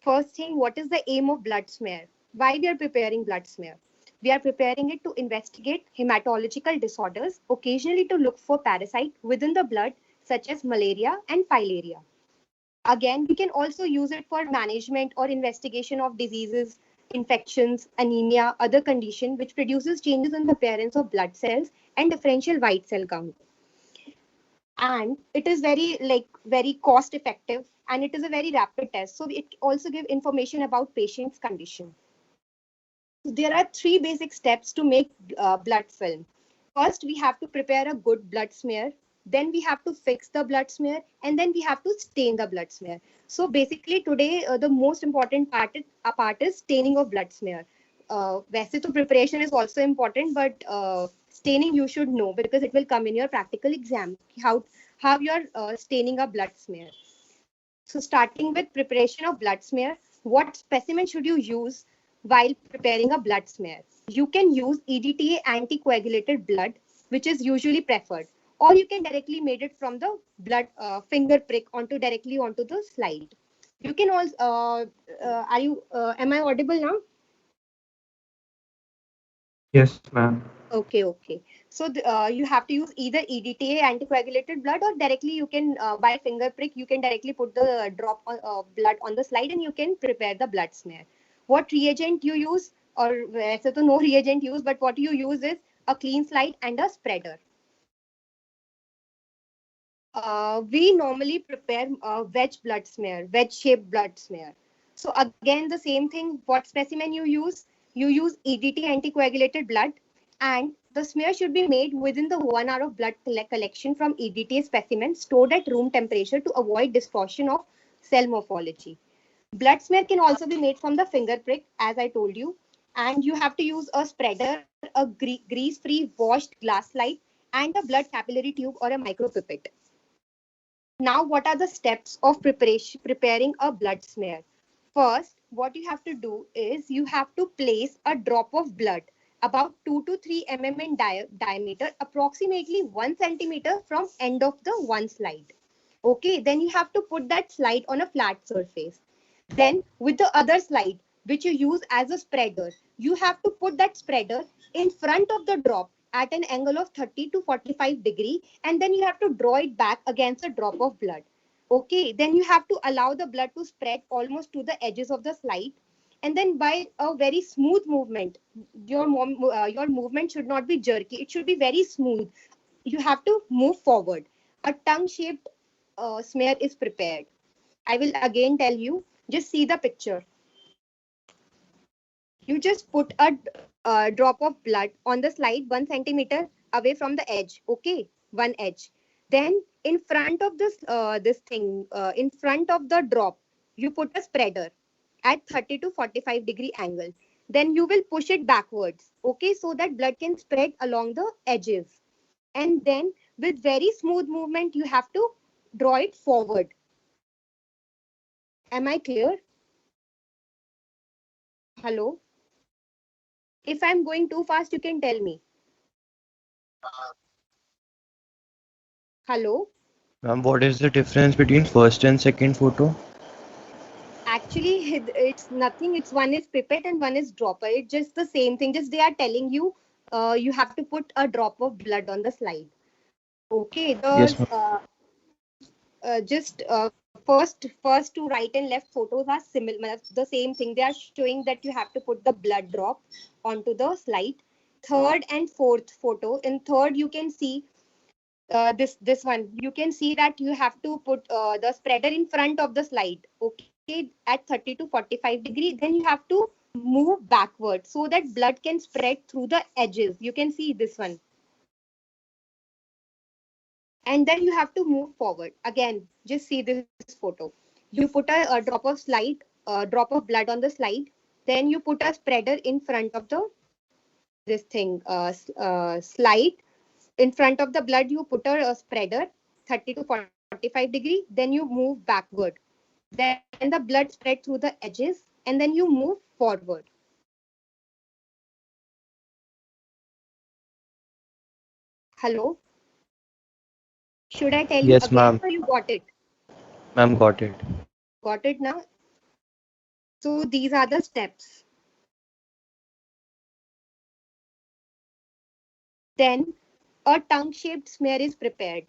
First thing, what is the aim of blood smear? Why we are preparing blood smear? We are preparing it to investigate hematological disorders, occasionally to look for parasite within the blood, such as malaria and filaria. Again, we can also use it for management or investigation of diseases, infections, anemia, other condition which produces changes in the appearance of blood cells and differential white cell count. And it is very cost effective, and it is a very rapid test, so it also give information about patient's condition. There are three basic steps to make blood film. First, we have to prepare a good blood smear. Then we have to fix the blood smear, and then we have to stain the blood smear. So basically, today the most important part is staining of blood smear. वैसे तो preparation is also important, but staining you should know because it will come in your practical exam. How you are staining a blood smear. So starting with preparation of blood smear, what specimen should you use while preparing a blood smear? You can use EDTA anticoagulated blood, which is usually preferred, or you can directly made it from the blood finger prick directly onto the slide. You can also, am I audible now? Yes, ma'am. Okay. So you have to use either EDTA anticoagulated blood, or directly you can by finger prick you can directly put the drop blood on the slide and you can prepare the blood smear. What reagent you use, or वैसे तो no reagent use, but what you use is a clean slide and a spreader. We normally prepare wedge blood smear, wedge shaped blood smear. So again the same thing. What specimen you use? You use EDT anticoagulated blood, and the smear should be made within the 1 hour of blood collection from EDTA specimen stored at room temperature to avoid distortion of cell morphology. Blood smear can also be made from the finger prick, as I told you, and you have to use a spreader, a grease-free washed glass slide, and a blood capillary tube or a micropipette. Now, what are the steps of preparing a blood smear? First, what you have to do is you have to place a drop of blood about 2 to 3 mm in diameter, approximately 1 centimeter from end of the one slide. Okay, then you have to put that slide on a flat surface. Then with the other slide, which you use as a spreader, you have to put that spreader in front of the drop at an angle of 30 to 45 degree, and then you have to draw it back against a drop of blood. Okay, then you have to allow the blood to spread almost to the edges of the slide, and then by a very smooth movement, your movement should not be jerky, it should be very smooth. You have to move forward. A tongue shaped smear is prepared. I will again tell you, just see the picture. You just put a drop of blood on the slide 1 centimeter away from the edge. Okay, one edge. Then in front of in front of the drop, you put a spreader at 30 to 45 degree angle. Then you will push it backwards. Okay, so that blood can spread along the edges. And then with very smooth movement, you have to draw it forward. Am I clear? Hello? If I'm going too fast, you can tell me. Hello? Ma'am, what is the difference between first and second photo? Actually, it's nothing. It's one is pipette and one is dropper. It's just the same thing. Just they are telling you, you have to put a drop of blood on the slide. Okay. Yes, ma'am. Just first to right and left photos are similar. The same thing. They are showing that you have to put the blood drop onto the slide. Third and fourth photo. In third, you can see this one. You can see that you have to put the spreader in front of the slide. Okay, at 30 to 45 degree. Then you have to move backward so that blood can spread through the edges. You can see this one. And then you have to move forward. Again, just see this photo. You put a drop of blood on the slide. Then you put a spreader in front of the slide. In front of the blood, you put a spreader 30 to 45 degree. Then you move backward. Then the blood spread through the edges, and then you move forward. Hello? Should I tell you Yes, again ma'am. or you got it? Ma'am, got it. Got it now? So these are the steps. Then a tongue-shaped smear is prepared.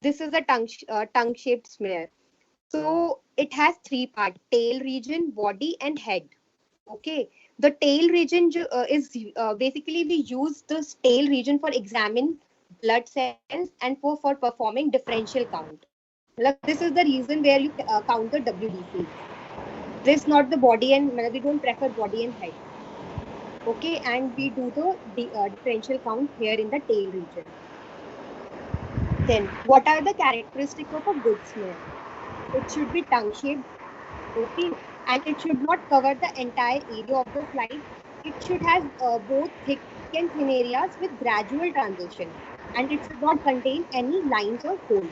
This is a tongue-shaped smear. So it has three parts: tail region, body, and head. Okay. The tail region is basically we use this tail region for examine blood cells and for performing differential count. Like, this is the reason where you count the WBCs. This not the body and we don't prefer body and head. Okay, and we do the differential count here in the tail region. Then, what are the characteristics of a good smear? It should be tongue shaped, okay, and it should not cover the entire area of the slide. It should have both thick and thin areas with gradual transition, and it should not contain any lines or holes.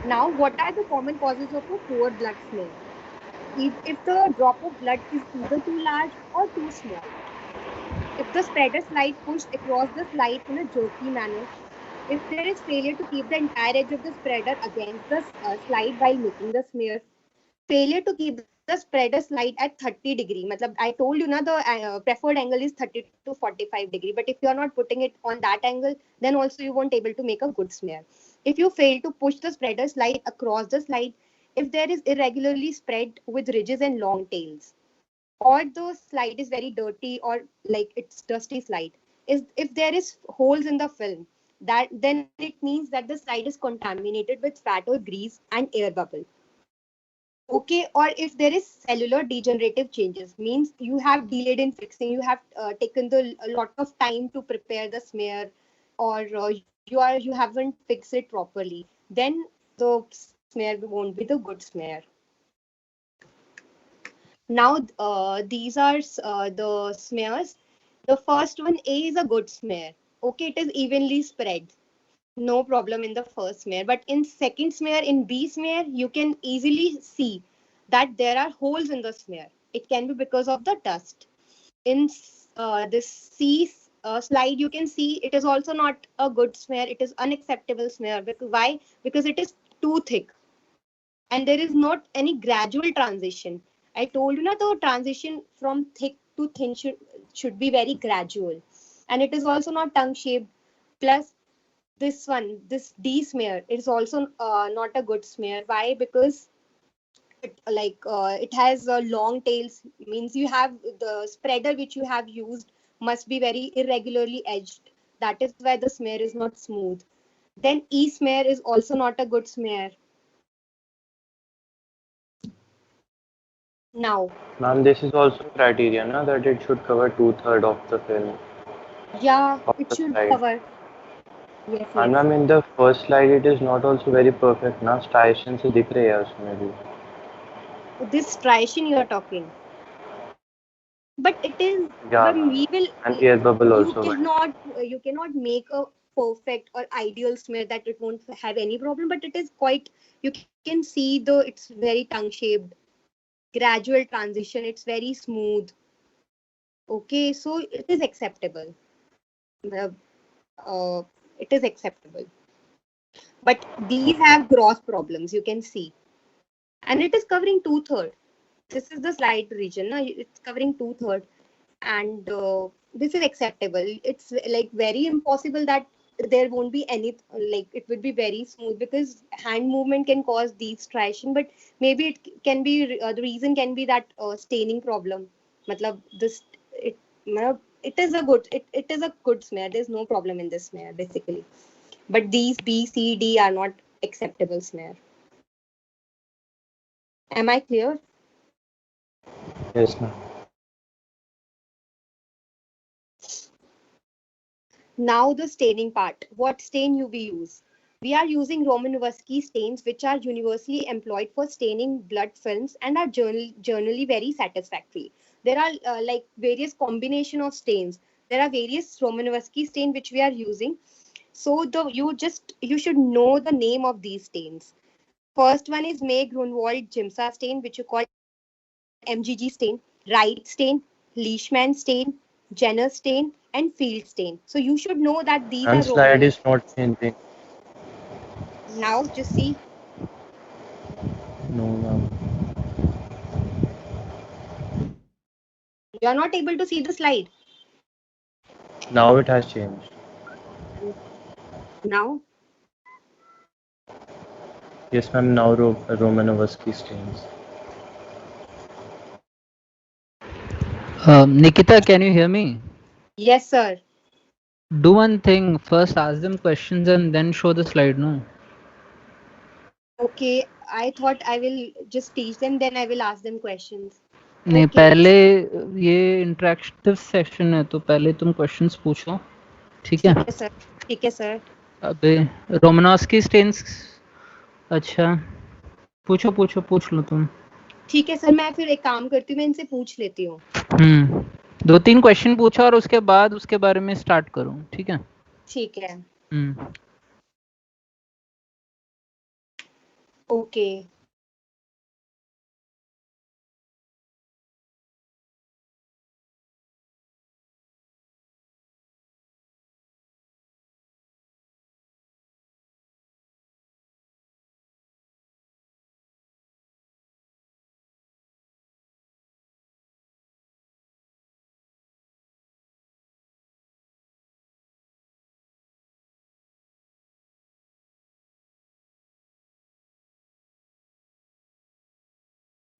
Now, what are the common causes of a poor blood smear? If the drop of blood is either too large or too small, if the spreader slide pushed across the slide in a jerky manner, if there is failure to keep the entire edge of the spreader against the slide while making the smear, failure to keep the spreader slide at 30°. Matlab, I told you na the preferred angle is 30 to 45°, but if you are not putting it on that angle, then also you won't able to make a good smear. If you fail to push the spreader slide across the slide, if there is irregularly spread with ridges and long tails, or the slide is very dirty or like it's dusty slide, is if there is holes in the film, that then it means that the slide is contaminated with fat or grease and air bubble. Okay, or if there is cellular degenerative changes, means you have delayed in fixing, you have taken the a lot of time to prepare the smear, or you haven't fixed it properly, then the smear won't be the good smear. Now, these are the smears. The first one, A, is a good smear. Okay, it is evenly spread. No problem in the first smear. But in second smear, in B smear, you can easily see that there are holes in the smear. It can be because of the dust. In this C slide, you can see it is also not a good smear. It is unacceptable smear. Because, why? Because it is too thick and there is not any gradual transition. I told you na the transition from thick to thin should be very gradual, and it is also not tongue shaped. Plus this one, this D smear, is also not a good smear. Why? Because it has long tails. Means you have the spreader which you have used must be very irregularly edged. That is why the smear is not smooth. Then E smear is also not a good smear. Now, Ma'am, this is also criteria, na, that it should cover two-thirds of the film yeah, of it the should slide. cover. Yes, And yes. ma'am, in the first slide, it is not also very perfect, ना striations से दिख रहे हैं उसमें भी. This striation you are talking, but it is, Yeah, but ma'am. we will. And air bubble You also. cannot, you cannot make a perfect or ideal smear that it won't have any problem. But it is quite. You can see the it's very tongue shaped, gradual transition. It's very smooth. Okay, so it is acceptable. The it is acceptable. But these have gross problems. You can see, and it is covering two-thirds. This is the slide region. Na? It's covering two-thirds, and this is acceptable. It's like very impossible that there won't be any, like it would be very smooth because hand movement can cause these striation, but maybe it can be the reason can be that staining problem. Matlab this it it is a good it is a good smear. There's no problem in this smear basically, but these B, C, D are not acceptable smear. Am I clear? Yes, ma'am. Now the staining part. What stain you we use? We are using Romanowski stains, which are universally employed for staining blood films and are generally very satisfactory. There are various combination of stains. There are various Romanowski stain which we are using. So you should know the name of these stains. First one is May Grunwald Jimsa stain, which you call MGG stain, Wright stain, Leishman stain, Jenner stain, and Field stain. So you should know that these And are slide Romanov. is not changing. Now just see. No, ma'am. You are not able to see the slide Now it has changed. now. Yes, ma'am. Now Romanovsky stains. Nikita, can you hear me? Yes, sir. Do one thing. First ask them questions and then show the slide, no? Okay, I thought I will just teach them, then I will ask them questions. नहीं Okay. पहले ये interactive session है तो पहले तुम questions पूछो, ठीक है? ठीक है सर. ठीक है सर. अबे रोमानॉस्की स्टेन्स अच्छा पूछो पूछो पूछ लो तुम. ठीक है सर, मैं फिर एक काम करती हूँ, मैं इनसे पूछ लेती हूँ. 2-3 क्वेश्चन पूछो और उसके बाद उसके बारे में स्टार्ट करो, ठीक है? ठीक है. Okay.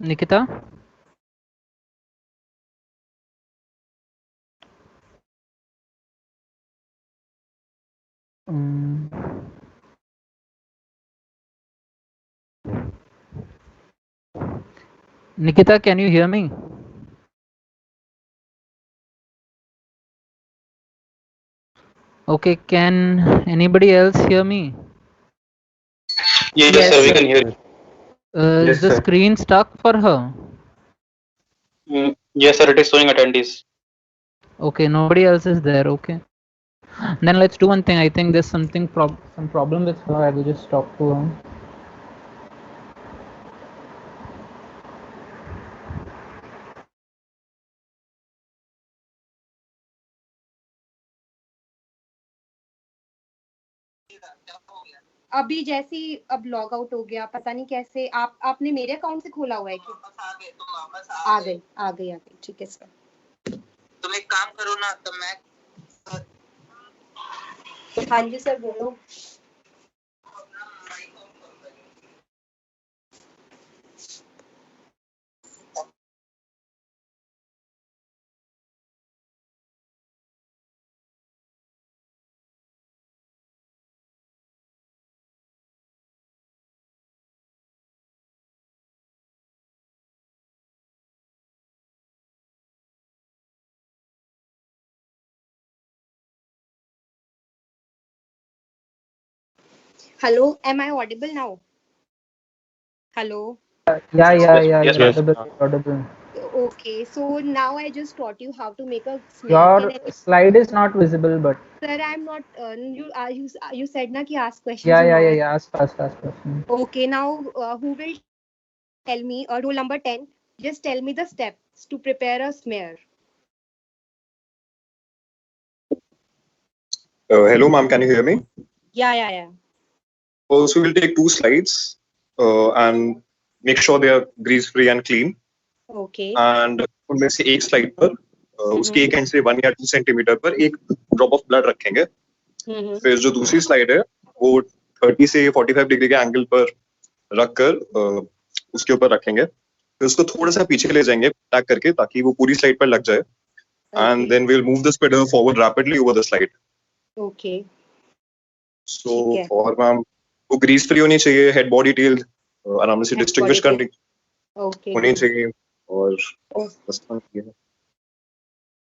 Nikita Nikita, can you hear me? Okay, can anybody else hear me? Yes, Yes, sir, we sir. can hear you. Is the sir. screen stuck for her? Yes, sir, it is showing attendees. Okay, nobody else is there. Okay, then let's do one thing. I think there's some problem with her. I will just talk to her. अभी जैसी अब log out हो गया, पता नहीं कैसे. आपने मेरे अकाउंट से खोला हुआ है कि आ गई. ठीक है सर. तुम एक काम करो ना, तो मैं हाँ जी सर, बोलो. Hello, am I audible now? Hello. Yeah, Yes, Yes, audible. Okay, so now I just taught you how to make a smear. Your slide is not visible, but Sir, I'm not. You said na ki ask questions. yeah. Ask question. Okay, now who will tell me? Rule number 10. Just tell me the steps to prepare a smear. Hello, ma'am. Can you hear me? Yeah. Also, we'll take 2 slides and make sure they are grease-free and clean. Okay. And उनमें से एक slide पर उसके एक and से 1 या 2 centimetre पर एक ड्रॉप ऑफ ब्लड रखेंगे. फिर जो दूसरी स्लाइड है वो 30 से 45 डिग्री के एंगल पर रखकर उसके ऊपर रखेंगे. फिर उसको थोड़ा सा पीछे ले जाएंगे टैग करके, ताकि वो पूरी स्लाइड पर लग जाए. And then we'll move the spreader forward rapidly over the slide. Okay. So for ma'am, वो ग्रीस फ्री होनी चाहिए, हेड बॉडी टेल आराम से डिस्टिंग्विश करनी होनी चाहिए और बस ये है.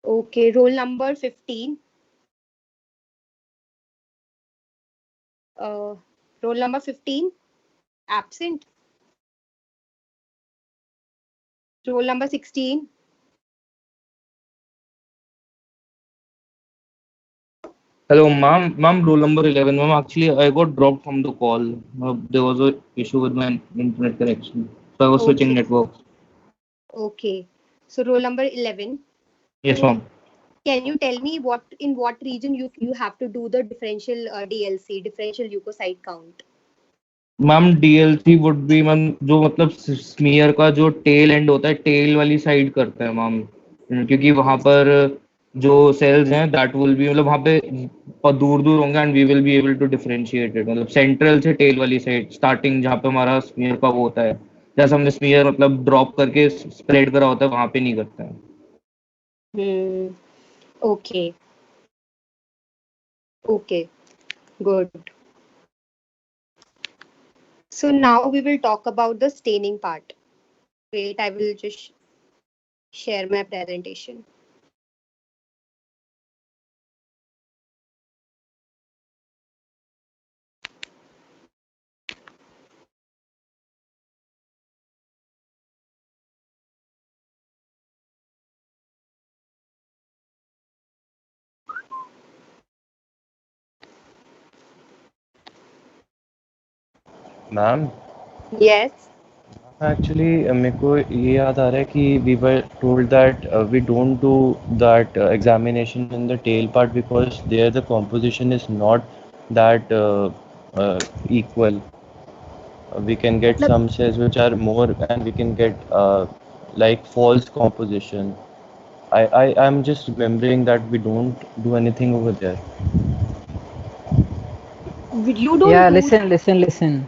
Okay, roll number 15. Roll number 15 absent. Roll number 16. Hello, ma'am. Ma'am, roll number 11. Ma'am, actually, I got dropped from the call. There was an issue with my internet connection, so I was switching networks. Okay. So roll number 11. Yes, ma'am. Can you tell me in what region you have to do the differential DLC, differential leukocyte count? Ma'am, DLC would be, ma'am, जो मतलब smear का जो tail end होता है, tail वाली side करते हैं, ma'am. क्योंकि वहां पर जो सेल्स हैं दैट विल बी मतलब वहां पे और दूर दूर होंगे and we will be able to differentiate it मतलब सेंट्रल से टेल वाली साइड स्टार्टिंग जहाँ पे हमारा स्मीयर का वो होता है जैसे हमने स्मीयर मतलब ड्रॉप करके स्प्रेड करा होता है वहां पे नहीं करते हैं. Okay. Okay. Good. So now we will talk about the staining part. Wait, I will just share my presentation. Ma'am Yes. Actually मेरे को ये याद आ रहा है कि we were told that we don't do that examination in the tail part because there the composition is not that equal. We can get Matlab- some cells which are more and we can get like false composition. I'm just remembering that we don't do anything over there. You don't Yeah, do. listen.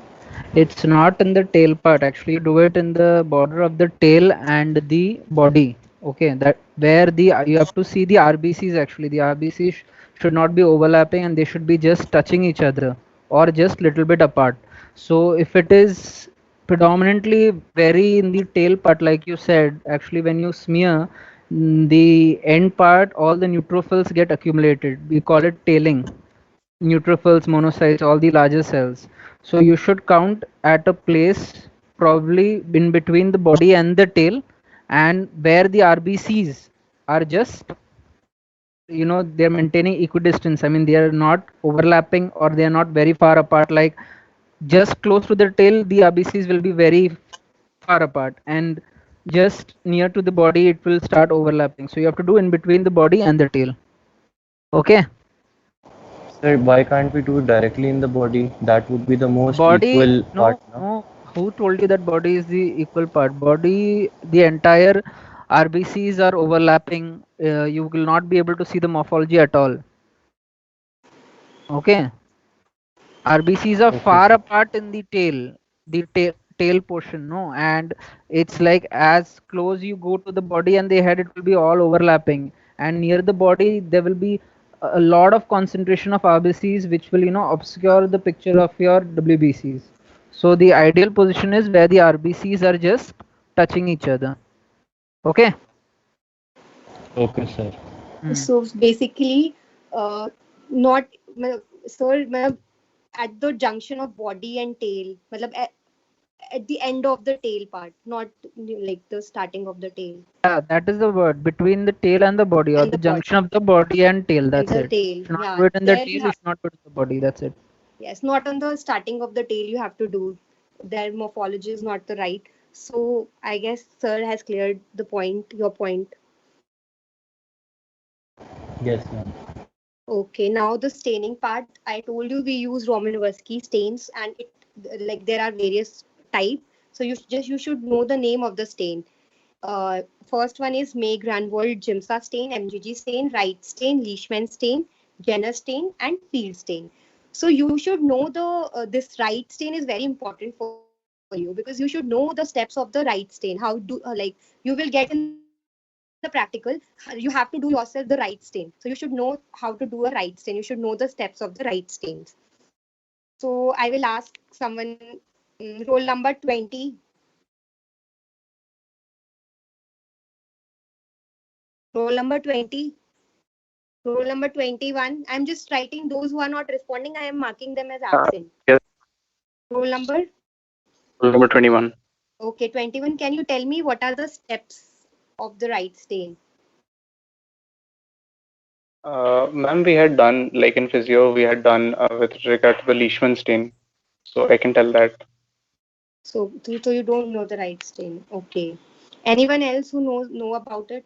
It's not in the tail part. Actually, you do it in the border of the tail and the body. Okay, that where the you have to see the RBCs. Actually, the RBCs should not be overlapping and they should be just touching each other or just little bit apart. So if it is predominantly very in the tail part, like you said, actually when you smear the end part, all the neutrophils get accumulated. We call it tailing. Neutrophils, monocytes, all the larger cells. So you should count at a place probably in between the body and the tail, and where the RBCs are just, they're maintaining equidistance. I mean, they are not overlapping or they are not very far apart. Like just close to the tail, the RBCs will be very far apart, and just near to the body, it will start overlapping. So you have to do in between the body and the tail. Okay. Sir, why can't we do it directly in the body? That would be the most Body, equal part, no? no. Who told you that body is the equal part? Body, the entire RBCs are overlapping. You will not be able to see the morphology at all. Okay. RBCs are Okay, far sir. apart in the tail portion, no, and it's like as close you go to the body and the head, it will be all overlapping, and near the body there will be a lot of concentration of RBCs, which will obscure the picture of your WBCs. So the ideal position is where the RBCs are just touching each other. Okay. Okay, sir. So basically, not sir, at the junction of body and tail, at the end of the tail part, not like the starting of the tail Yeah, that is the word, between the tail and the body, or and the the body junction of the body and tail. and That's the it. tail. You should not Yeah, do it in the there tail. you You have. should not do it in the body. That's it. Yes, not on the starting of the tail. You have to do. Their morphology is not the right. So I guess sir has cleared the point. Your point. Yes, ma'am. Okay, now the staining part. I told you we use Romanowski stains, and it like there are various types. So you should know the name of the stain. First one is May Granvold Jimsa stain, MGG stain, Wright stain, Leishman stain, Jenner stain, and Field stain. So you should know the this Wright stain is very important for you because you should know the steps of the Wright stain. How do you will get in the practical, you have to do yourself the Wright stain. So you should know how to do a Wright stain. You should know the steps of the Wright stains. So I will ask someone, roll number 20. Roll number 20. Roll number 21. I'm just writing those who are not responding. I am marking them as absent. Yes, Roll number. roll number 21. Okay, 21. Can you tell me what are the steps of the right stain? Ma'am, we had done, like in physio, we had done with regard to the Leishman stain. So I can tell that. So you don't know the right stain. Okay. Anyone else who know about it?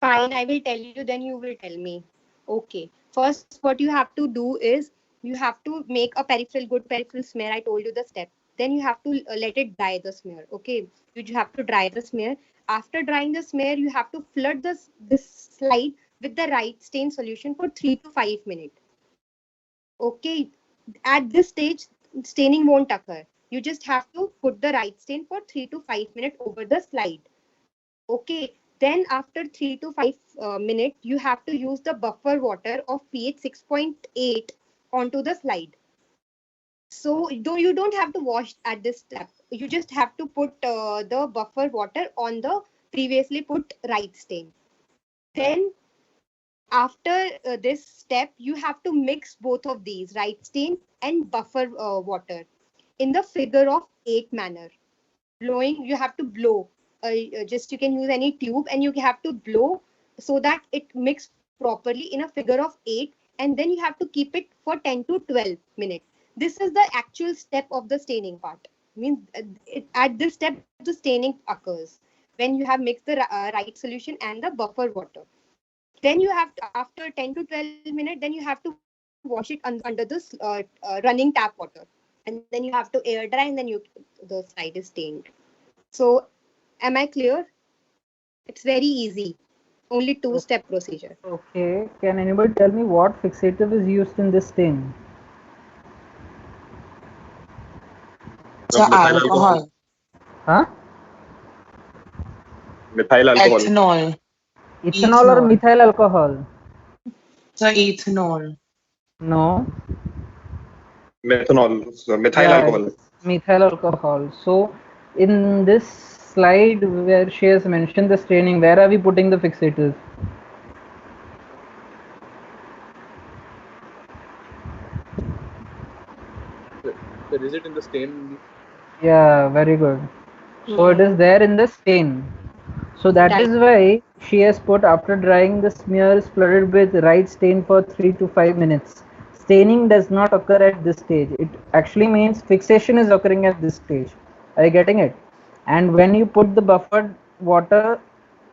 Fine, I will tell you, then you will tell me. Okay. First, what you have to do is you have to make a good peripheral smear. I told you the step. then you have to let it dry the smear. Okay, you have to dry the smear. After drying the smear, you have to flood this slide with the right stain solution for 3 to 5 minutes. Okay, at this stage, staining won't occur. You just have to put the right stain for 3 to 5 minutes over the slide. Okay, then after 3 to 5 minutes, you have to use the buffer water of pH 6.8 onto the slide. So you don't have to wash at this step. You just have to put the buffer water on the previously put right stain. Then after this step, you have to mix both of these, right stain and buffer water, in the figure of 8 manner. Blowing, you have to blow. Just you can use any tube and you have to blow so that it mix properly in a figure of 8, and then you have to keep it for 10 to 12 minutes. This is the actual step of the staining part. Means at this step the staining occurs when you have mixed the right solution and the buffer water. Then you have to, after 10 to 12 minutes, then you have to wash it under this running tap water, and then you have to air dry, and then the slide is stained. So am I clear? It's very easy, only 2-step procedure. Okay, can anybody tell me what fixative is used in this stain? So alcohol. Huh? Methyl alcohol. Ethanol. Ethanol or methyl alcohol? So ethanol. No. Methanol. So methyl alcohol. Methyl alcohol. So in this slide where she has mentioned the staining, where are we putting the fixative? Is it in the stain? Yeah, very good. So it is there in the stain. So that is why she has put, after drying the smear is flooded with right stain for 3 to 5 minutes. Staining does not occur at this stage. It actually means fixation is occurring at this stage. Are you getting it? And when you put the buffered water,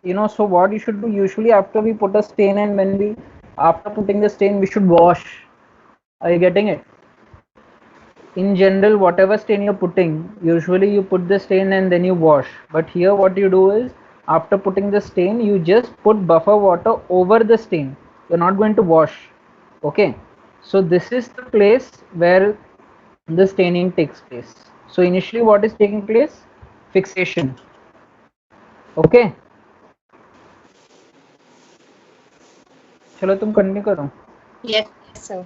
you know, so what you should do usually after we put a stain, and when we, after putting the stain, we should wash. Are you getting it? In general, whatever stain you're putting, usually you put the stain and then you wash. But here what you do is, after putting the stain, you just put buffer water over the stain. You're not going to wash. Okay. So this is the place where the staining takes place. So initially what is taking place? Fixation. Okay. चलो तुम continue करो. Yes, sir.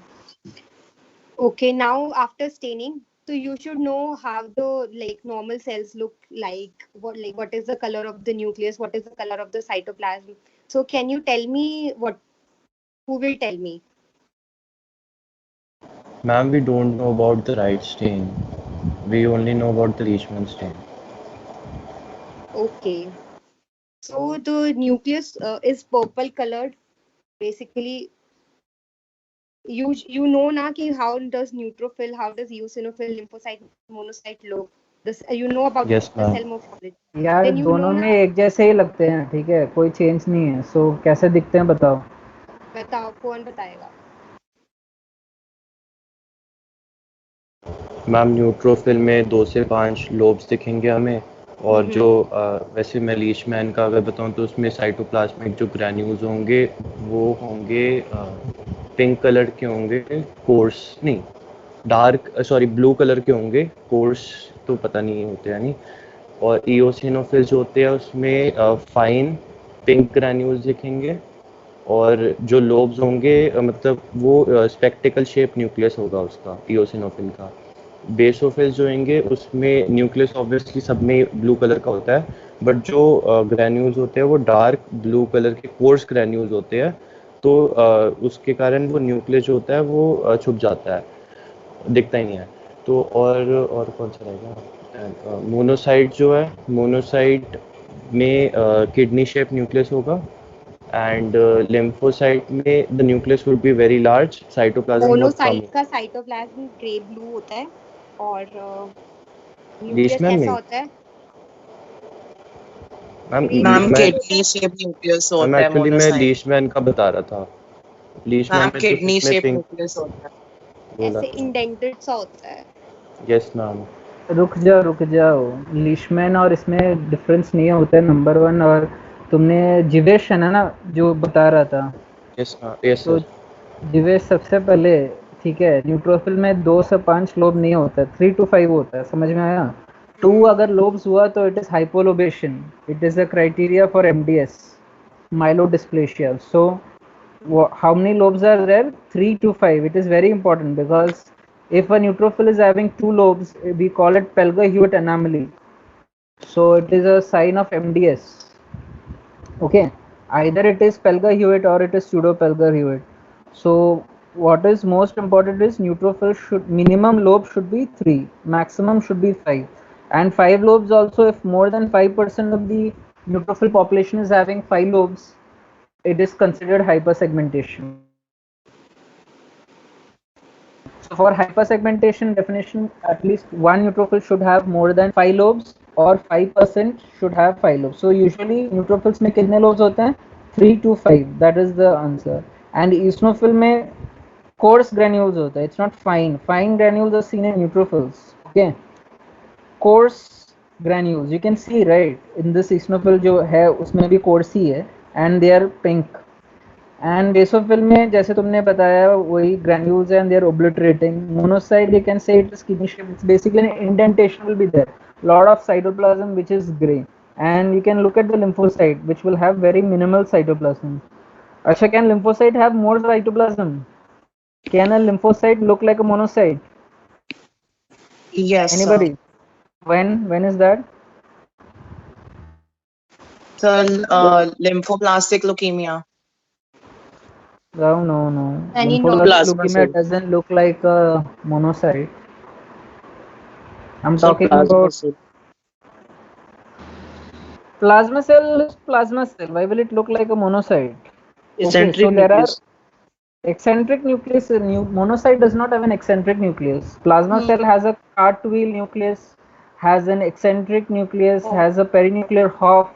Okay, now after staining, so you should know how the normal cells look like. What is the color of the nucleus? What is the color of the cytoplasm? So can you tell me what? Who will tell me? Ma'am, we don't know about the right stain. We only know about the Leishman stain. Okay. So the nucleus is purple colored. Basically, you know na ki how does neutrophil, how does eosinophil, lymphocyte, monocyte look. This you know about Yes, the ma'am. cell morphology. यार Then you दोनों know में ना, एक जैसे ही लगते हैं, ठीक है, कोई चेंज नहीं है. सो कैसे दिखते हैं बताओ. बताओ कौन बताएगा. मैम, न्यूट्रोफिल में 2 से 5 लोब्स दिखेंगे हमें, और जो वैसे मैं लीशमैन का अगर बताऊं तो उसमें साइटोप्लाज्मिक जो ग्रैन्यूल्स होंगे वो होंगे पिंक कलर के होंगे, कोर्स नहीं, डार्क सॉरी ब्लू कलर के होंगे, कोर्स तो पता नहीं होते यानी. और इओसिनोफिल जो होते हैं उसमें फाइन पिंक ग्रैन्यूल्स दिखेंगे, और जो लोब्स होंगे मतलब वो स्पेक्टिकल शेप न्यूक्लियस होगा उसका, इओसिनोफिल का. बेसोफिल जो होंगे उसमें न्यूक्लियस ऑब्वियसली सब में ब्लू कलर का होता है, बट जो ग्रैन्यूल्स होते हैं वो डार्क ब्लू कलर के कोर्स ग्रैन्यूल्स होते हैं, तो उसके कारण वो न्यूक्लियस जो होता है वो छुप जाता है, दिखता ही नहीं है. तो और कौन सा रहेगा, मोनोसाइट जो है, मोनोसाइट में किडनी शेप न्यूक्लियस होगा, and lymphocyte में the nucleus would be very large, cytoplasm बहुत कम. मोनोसाइट का साइटोप्लाज्म ग्रे ब्लू होता है और न्यूक्लियस लीशमैन कैसा में होता है. Ma'am ma'am kidney shape nucleus होता है एक्चुअली मैं मोनोसाइट. लीशमैन का बता रहा था. लीशमैन मैम में तो किडनी उसमें शेप पिंक न्यूक्लियस होता है. बोला ऐसे था. इंडेंटेड सा होता है. Yes ma'am. रुक जाओ लीशमैन और इसमें डिफरेंस नहीं होता है नंबर 1। और तुमने जिवेश है ना जो बता रहा था, यस यस तो सर। जिवेश सबसे पहले ठीक है, न्यूट्रोफिल में 2 से 5 लोब नहीं होता है, 3 to 5 होता है, समझ में आया? 2 अगर लोब्स हुआ तो it is hypolobation, it is a criteria for MDS myelodysplasia. So how many lobes are there? 3 to 5. It is very important because if a neutrophil is having 2 lobes, we call it Pelger-Hewitt anomaly. So it is a sign of MDS. Okay, either it is Pelger-Hewitt or it is pseudo Pelger-Hewitt. So what is most important is neutrophil should minimum lobe should be 3, maximum should be 5, and 5 lobes also. If more than 5% of the neutrophil population is having 5 lobes, it is considered hypersegmentation. So for hypersegmentation definition, at least one neutrophil should have more than 5 lobes or 5% should have 5 lobes. So usually neutrophils में कितने lobes होते हैं? 3 to 5. That is the answer. And eosinophil में coarse granules होता है. It's not fine. Fine granules are seen in neutrophils. Okay. Coarse granules you can see right in this eosinophil जो है उसमें भी coarse ही है and they are pink. And basophil में जैसे तुमने बताया वही granules and they are obliterating. Monocyte you can say it is kidney shaped. It's basically an indentation will be there. Lot of cytoplasm which is gray. And you can look at the lymphocyte which will have very minimal cytoplasm. Acha, can lymphocyte have more cytoplasm? Can a lymphocyte look like a monocyte? Yes, Anybody? sir. When is that? So, lymphoblastic leukemia. No. Any Lymphoblastic plasma leukemia cell. doesn't look like a monocyte. I'm So talking plasma about cell. plasma cell is plasma cell. Why will it look like a monocyte? Eccentric So there are nucleus. eccentric nucleus. Monocyte does not have an eccentric nucleus. Plasma cell has a cartwheel nucleus, has an eccentric nucleus, has a perinuclear half.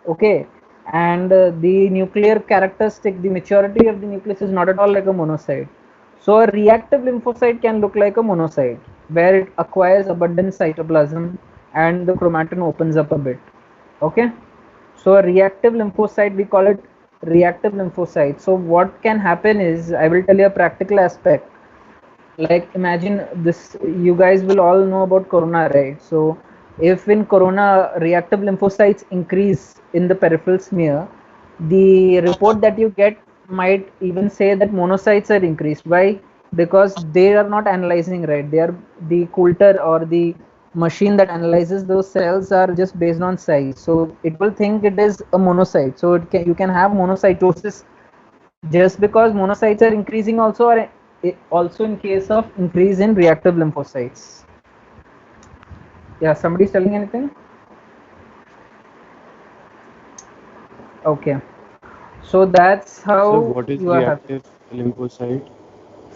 Okay, and the nuclear characteristic, the maturity of the nucleus is not at all like a monocyte. So a reactive lymphocyte can look like a monocyte where it acquires abundant cytoplasm and the chromatin opens up a bit. Okay, so a reactive lymphocyte, we call it reactive lymphocyte. So what can happen is, I will tell you a practical aspect. Like imagine this, you guys will all know about corona, right? So if in corona reactive lymphocytes increase in the peripheral smear, the report that you get might even say that monocytes are increased. Why? Because they are not analyzing right. They are the culture or the machine that analyzes those cells are just based on size. So it will think it is a monocyte. So you can have monocytosis just because monocytes are increasing also, or also in case of increase in reactive lymphocytes. Yeah, somebody's telling anything? Okay, so that's how So what is you are reactive lymphocyte?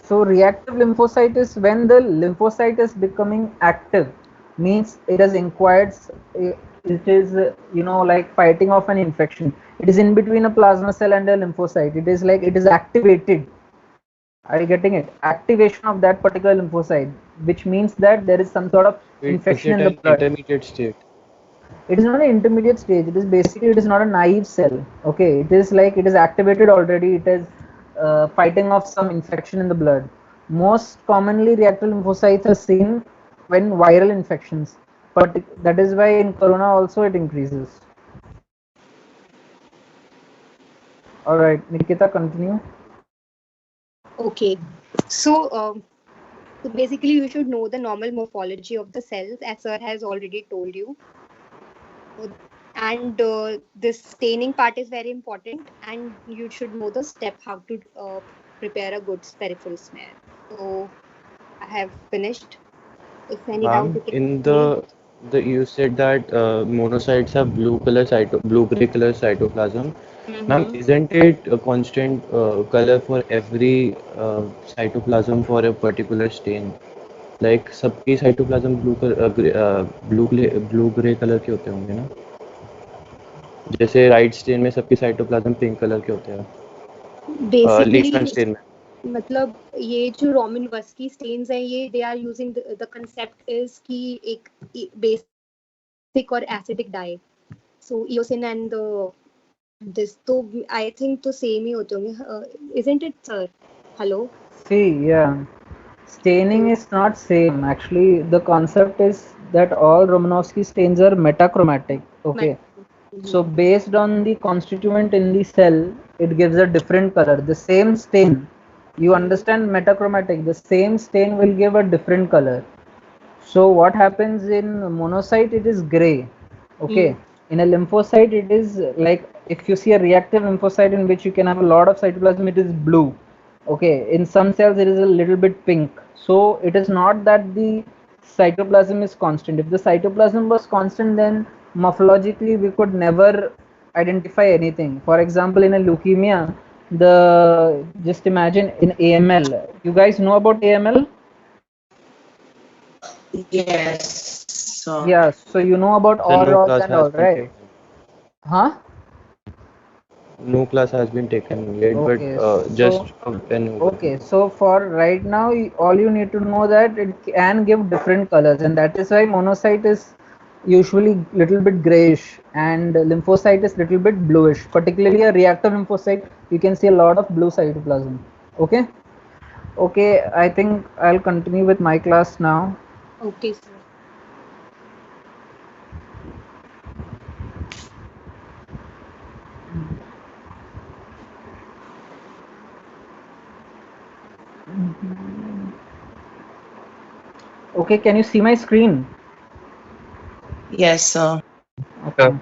So reactive lymphocyte is when the lymphocyte is becoming active, means it has inquired, it is like fighting off an infection. It is in between a plasma cell and a lymphocyte. It is like it is activated. Are you getting it? Activation of that particular lymphocyte, which means that there is some sort of Is infection it in the an blood. intermediate state? It is not an intermediate stage. It is basically, it is not a naive cell. Okay, it is like it is activated already. It is fighting off some infection in the blood. Most commonly, reactive lymphocytes are seen when viral infections, but that is why in corona also it increases. All right, Nikita, continue. Okay, so so basically you should know the normal morphology of the cells, as sir has already told you. And this staining part is very important, and you should know the step how to prepare a good peripheral smear. So I have finished. If any doubt, you can In ask me. the you said that monocytes have blue gray color cytoplasm. Ma'am, isn't it a constant color for every cytoplasm for a particular stain? Like सबकी cytoplasm blue gray color के होते होंगे ना? जैसे right stand में सबकी cytoplasm pink colour के होते हैं, लीशमैन Basically, स्टेन में. मतलब ये जो Romanowski stains हैं ये they are using the concept is कि एक basic और acidic dye, so eosin and this तो I think तो same ही होते होंगे, isn't it sir? Hello. See, yeah, staining is not same. Actually, the concept is that all Romanowski stains are metachromatic. Okay. So based on the constituent in the cell, it gives a different color. The same stain, you understand metachromatic, the same stain will give a different color. So what happens in monocyte, it is gray. Okay. In a lymphocyte, it is like, if you see a reactive lymphocyte in which you can have a lot of cytoplasm, it is blue. Okay. In some cells, it is a little bit pink. So it is not that the cytoplasm is constant. If the cytoplasm was constant, then morphologically we could never identify anything. For example, in a leukemia, just imagine in AML, you guys know about AML? Yes. Yeah, so you know about So no OROS class and has all, been right? taken. Huh? No class has been taken yet, Okay, but just when. okay, so for right now, all you need to know that it can give different colors, and that is why monocyte is usually little bit grayish and lymphocyte is little bit bluish. Particularly a reactive lymphocyte, you can see a lot of blue cytoplasm. Okay. Okay, I think I'll continue with my class now. Okay sir. Okay, can you see my screen? Yes, sir. Okay.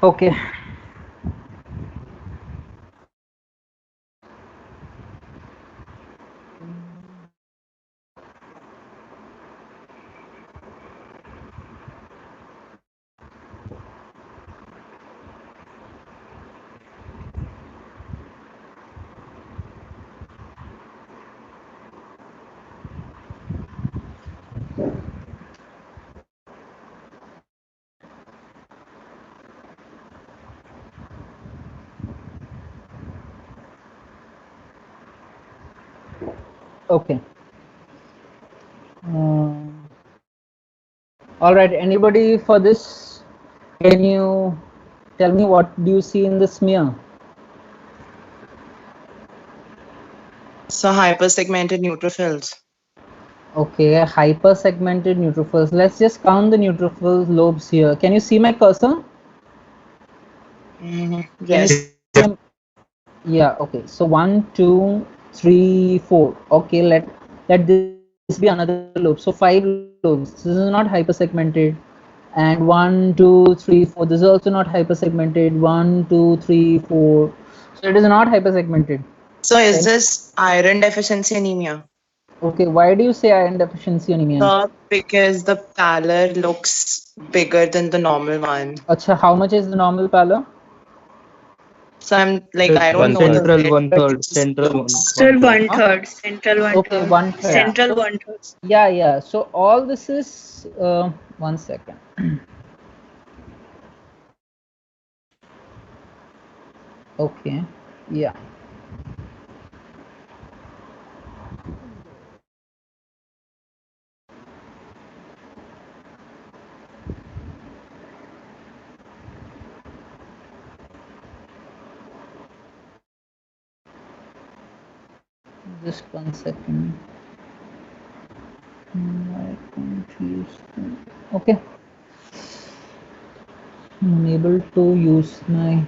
Okay. Okay. All right. Anybody for this? Can you tell me what do you see in the smear? So hypersegmented neutrophils. Okay, hypersegmented neutrophils. Let's just count the neutrophil lobes here. Can you see my cursor? Yes. Yeah. Okay. So 1, 2, 3, 4. Okay. Let this be another lobe. So 5 lobes. This is not hypersegmented. And 1, 2, 3, 4. This is also not hypersegmented. 1, 2, 3, 4. So it is not hypersegmented. So is this iron deficiency anemia? Okay, why do you say iron deficiency anemia? So because the pallor looks bigger than the normal one. Acha, how much is the normal pallor? So I'm like, I don't know. Central 1/3. Central Still 1/3. Central 1/3. Okay, 1/3. Central So, 1/3. yeah. So all this is 1 second. Okay, yeah. Just 1 second. I can't use okay. I'm able to use my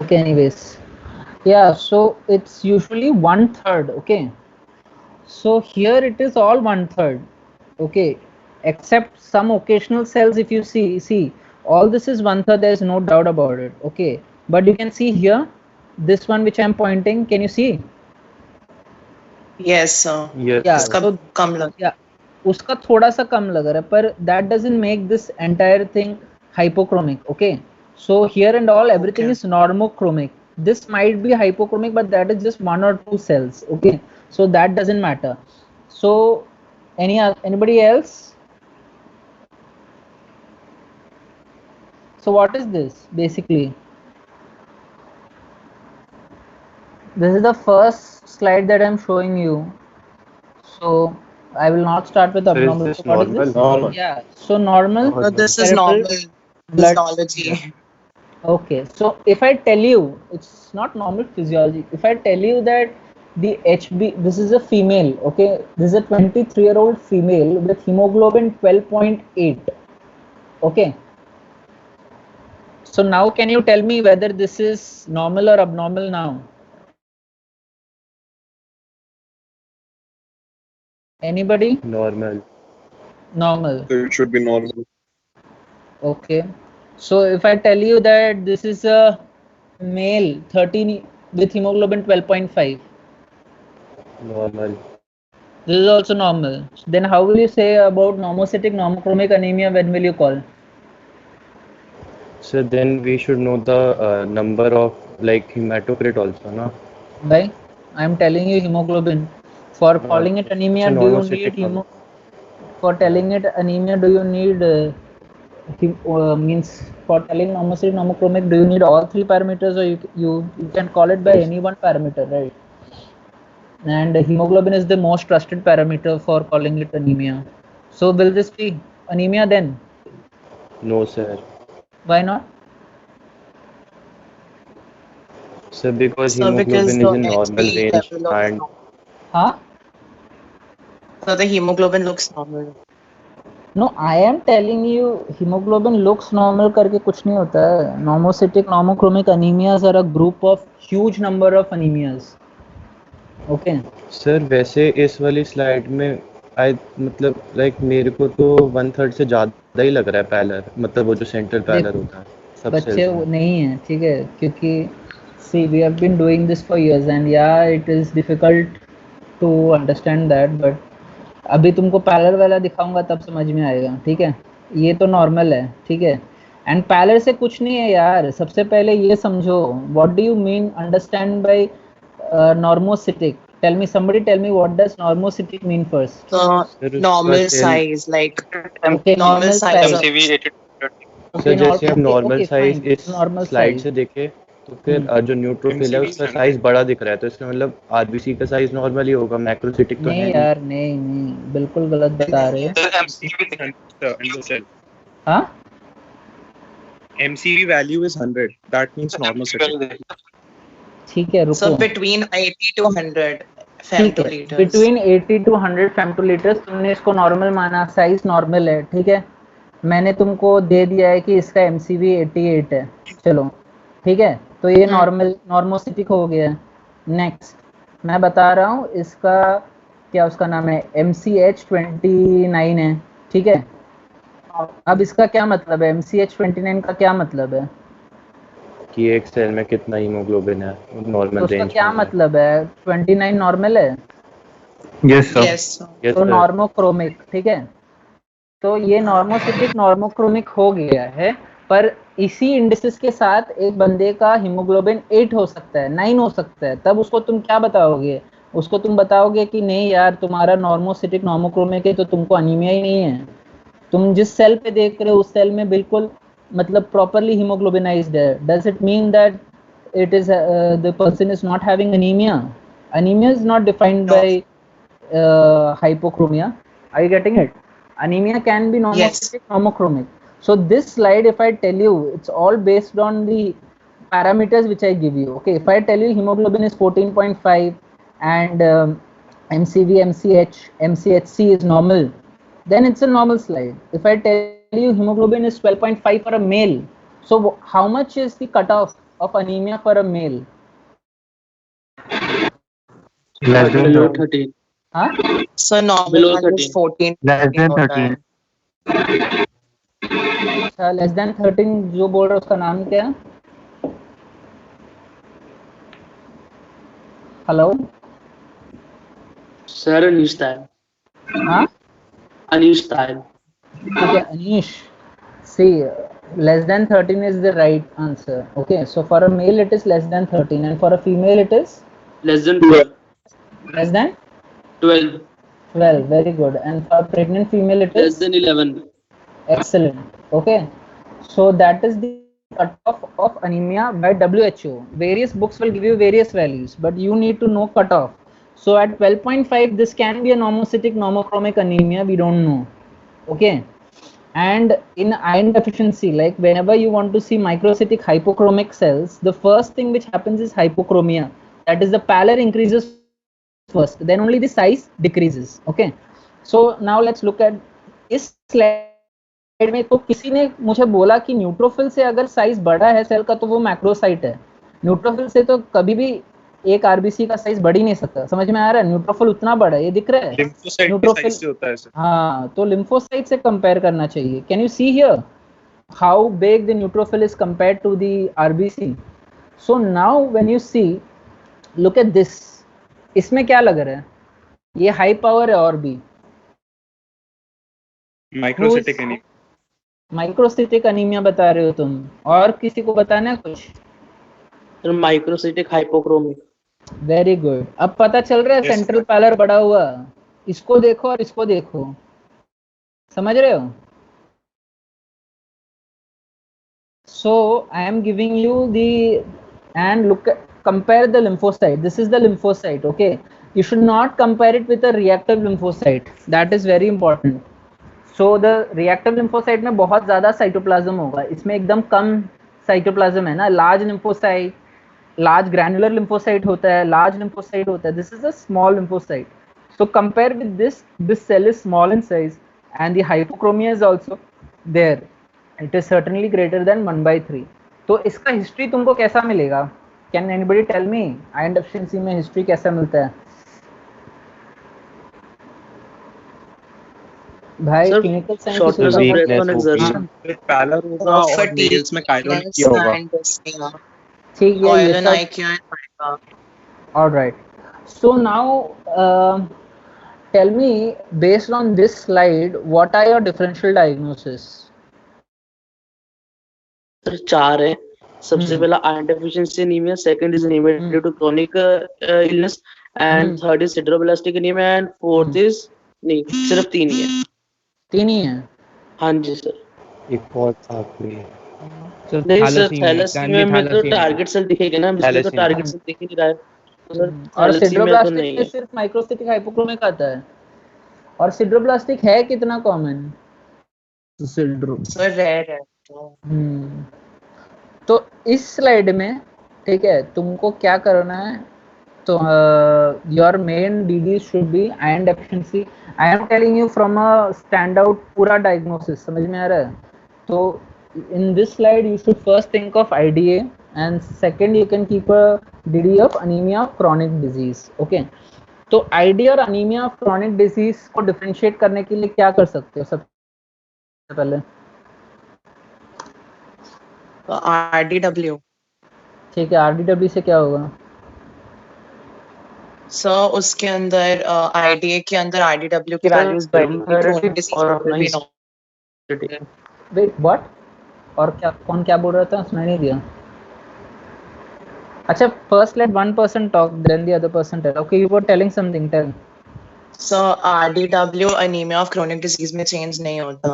okay, anyways. Yeah, so it's usually 1/3. Okay, so here it is all 1/3. Okay, except some occasional cells. If you see all this is 1/3, there is no doubt about it. Okay, but you can see here this one which I am pointing, can you see? Yes, sir. Yes, Yeah, sir. उसका so कम लग yeah, उसका थोड़ा सा कम लग रहा है, पर that doesn't make this entire thing hypochromic. Okay, so here and all everything Okay. is normochromic. This might be hypochromic, but that is just 1 or 2 cells. Okay, so that doesn't matter. So anybody else? So what is this basically? This is the first slide that I'm showing you. So I will not start with So is abnormal. this So what is this? normal? Yeah, so normal Oh, So this is peripheral normal blood. physiology. Okay, so if I tell you, it's not normal physiology. If I tell you that the HB, this is a female, okay, this is a 23-year-old female with hemoglobin 12.8, okay. So now can you tell me whether this is normal or abnormal now? Anybody? Normal. Normal. So it should be normal. Okay. So if I tell you that this is a male 13 with hemoglobin 12.5, Normal. this is also normal. Then how will you say about normocytic normochromic anemia? When will you call? So then we should know the number of like hematocrit also, no? Why? I am telling you hemoglobin. For calling it So anemia, do you need normocytic. for telling it anemia, do you need means for telling normocytic normochromic, do you need all 3 parameters, or you can call it by Yes. any one parameter, right? And hemoglobin is the most trusted parameter for calling it anemia. So will this be anemia then? No, sir. Why not? So because So because hemoglobin is the in normal HB range level looks and normal. Huh? So the hemoglobin looks normal. No, I am telling you hemoglobin looks normal करके कुछ नहीं होता है. Normocytic normochromic anemias are a group of huge number of anemias. Okay. Sir वैसे इस वाली slide में आई मतलब लाइक मेरे को तो 1/3 से ज़्यादा ही लग रहा है पैलर, मतलब वो जो सेंट्रल पैलर देखो होता है सब बच्चे सेल्स वो में। नहीं है, ठीक है, क्योंकि see we have been doing this for years and yeah it is difficult to understand that, but अभी तुमको पैलर वाला दिखाऊंगा तब समझ में आएगा, ठीक है. ये तो नॉर्मल है, ठीक है, एंड पैलर से कुछ नहीं है यार. सबसे पहले ये समझो what do you mean understand by normocytic. Tell me, somebody tell me what does normocytic mean first. So sir उसका normal cell size, like Okay, normal normal size size. of MCV 80 Okay, sir जैसे हम okay, normal okay, size fine. इस Normal slide size. से देखे तो फिर जो neutrophil है उसका साइज बड़ा दिख रहा है, तो इसका मतलब आरबीसी का साइज नॉर्मल ही होगा, मैक्रोसिटिक तो है नहीं नहीं। यार, नहीं नहीं, बिल्कुल गलत बता रहे हो. हाँ, MCV value is 100. That means normocytic. ठीक है, so रुको. between 80 to 100 ठीक है, femtoliters. बिटवीन 80 to 100 फेमटोलीटर्स तुमने इसको नॉर्मल माना, साइज नॉर्मल है, ठीक है. मैंने तुमको दे दिया है कि इसका MCV 88 है, चलो ठीक है, तो ये नॉर्मल नॉर्मोसिटिक हो गया. नेक्स्ट मैं बता रहा हूँ इसका क्या उसका नाम है, MCH 29 है, ठीक है. अब इसका क्या मतलब है, MCH 29 का क्या मतलब है, कि एक सेल में कितना हीमोग्लोबिन है तो नॉर्मल उसका रेंज क्या में है। मतलब है, 29 नॉर्मल है, yes sir. Yes, sir. Yes तो सर। नॉर्मोक्रोमिक, ठीक है. तो ये नॉर्मोसिटिक नॉर्मोक्रोमिक हो गया है, पर इसी इंडिसेस के साथ एक बंदे का हीमोग्लोबिन 8 हो सकता है, 9 हो सकता है. तब उसको तुम क्या बताओगे, उसको तुम बताओगे कि नहीं यार तुम्हारा नॉर्मोसिटिक नॉर्मोक्रोमिक है तो तुमको अनीमिया ही नहीं है. तुम जिस सेल पे देख रहे हो उस सेल में बिल्कुल मतलब प्रॉपरली हीमोग्लोबिनाइज्ड है. Does it mean that it is the person is not having anemia? Anemia is not defined No. by hypochromia. Are you getting it? Anemia can be normocytic, normochromic. So this slide, if I tell you, it's all based on the parameters which I give you. Okay, if I tell you hemoglobin is 14.5 and MCV, MCH, MCHC is normal, then it's a normal slide. If I tell you hemoglobin is 12.5 for a male, so how much is the cutoff of anemia for a male? Less than Below 13. 13. Huh? So normal Below one is 13. 14. Less than होता है. 13. अच्छा, less than 13 जो बोल रहा है उसका नाम क्या है? Hello sir Anish Tayal. हाँ अनीश तायल. ठीक है Anish. See, less than 13 is the right answer. Okay, so for a male it is less than 13 and for a female it is Less than 12. less than 12. 12. Very good. And for a pregnant female it Less is than 11. excellent. Okay, so that is the cutoff of anemia by WHO. Various books will give you various values, but you need to know cutoff. So at 12.5 this can be a normocytic normochromic anemia, we don't know. Okay, and in iron deficiency, like whenever you want to see microcytic hypochromic cells, the first thing which happens is hypochromia, that is the pallor increases first, then only the size decreases. Okay, so now let's look at इस slide में. तो किसी ने मुझे बोला कि neutrophil से अगर साइज बड़ा है सेल का तो वो मैक्रोसाइट है. न्यूट्रोफिल से तो कभी भी एक आरबीसी का साइज बढ़ ही नहीं सकता. समझ में आ रहा है? न्यूट्रोफिल उतना बड़ा है, ये दिख रहा है लिम्फोसाइट के न्यूट्रोफिल. साइज से होता है सर. हाँ, तो लिम्फोसाइट से कंपेयर करना चाहिए. Can you see here how big the neutrophil is compared to the RBC? So now when you see, look at this. इसमें क्या लग रहा है? ये हाई पावर है और भी माइक्रोसिटिक एनीमिया. माइक्रोसिटिक अनीमिया बता रहे हो तुम, और किसी को बताना है कुछ? Sir microcytic hypochromic. Very good. अब पता चल रहा है Yes, सेंट्रल पैलर बड़ा हुआ. इसको देखो और इसको देखो, समझ रहे हो? So I am giving you the, and look at, compare the lymphocyte. This is the lymphocyte. Okay, you should not compare it with a reactive lymphocyte. That is very important. So the reactive lymphocyte में बहुत ज़्यादा cytoplasm होगा, इसमें एकदम कम cytoplasm है ना. Large lymphocyte, large granular lymphocyte होता है, लार्ज lymphocyte होता है. This is a small lymphocyte. So compare with this, this cell is small in size and the hypochromia is also there. It is certainly greater than 1/3. तो इसका history तुमको कैसा मिलेगा? Can anybody tell me? Iron deficiency में history कैसा मिलता है भाई? Clinical science shortness of breath on exertion. Pallor होगा और नेल्स में कायरोनिक किया होगा. ठीक है, Oil ये and सब. IQ and Mica. All right. So now tell me, based on this slide, what are your differential diagnosis? Sir 4 है. सबसे पहला iron deficiency anemia, second is anemia due to chronic illness, and third is sideroblastic anemia, and fourth is नहीं, सिर्फ 3 ही है. 3 ही है? हाँ जी sir. एक और था कोई. नहीं सर, थैलेसीमिया में तो टारगेट सेल दिखेगा ना, इसमें तो टारगेट सेल दिख ही नहीं रहा है. और सिड्रोब्लास्टिक में सिर्फ माइक्रोसिटिक हाइपोक्रोमिक आता है. और सिड्रोब्लास्टिक है कितना कॉमन? सर रेयर है. तो इस स्लाइड में ठीक है, तुमको क्या करना है? तो your main DD should be iron deficiency. I am telling you from a stand out पूरा डायग्नोसिस. समझ में आ रहा है? तो in this slide you should first think of IDA, and second you can keep a DD of anemia of chronic disease. Okay, तो IDA और anemia of chronic disease को differentiate करने के लिए क्या कर सकते हो? सबसे पहले RDW. ठीक है, RDW से क्या होगा? सर उसके अंदर IDA के अंदर RDW की वैल्यूज बढ़ेंगी. Wait what? और क्या, कौन क्या बोल रहा था? सुनाई नहीं दिया. अच्छा, first let one person talk, then the other person tell. Okay, you were telling something. Tell. So RDW anemia of chronic disease में चेंज नहीं होता.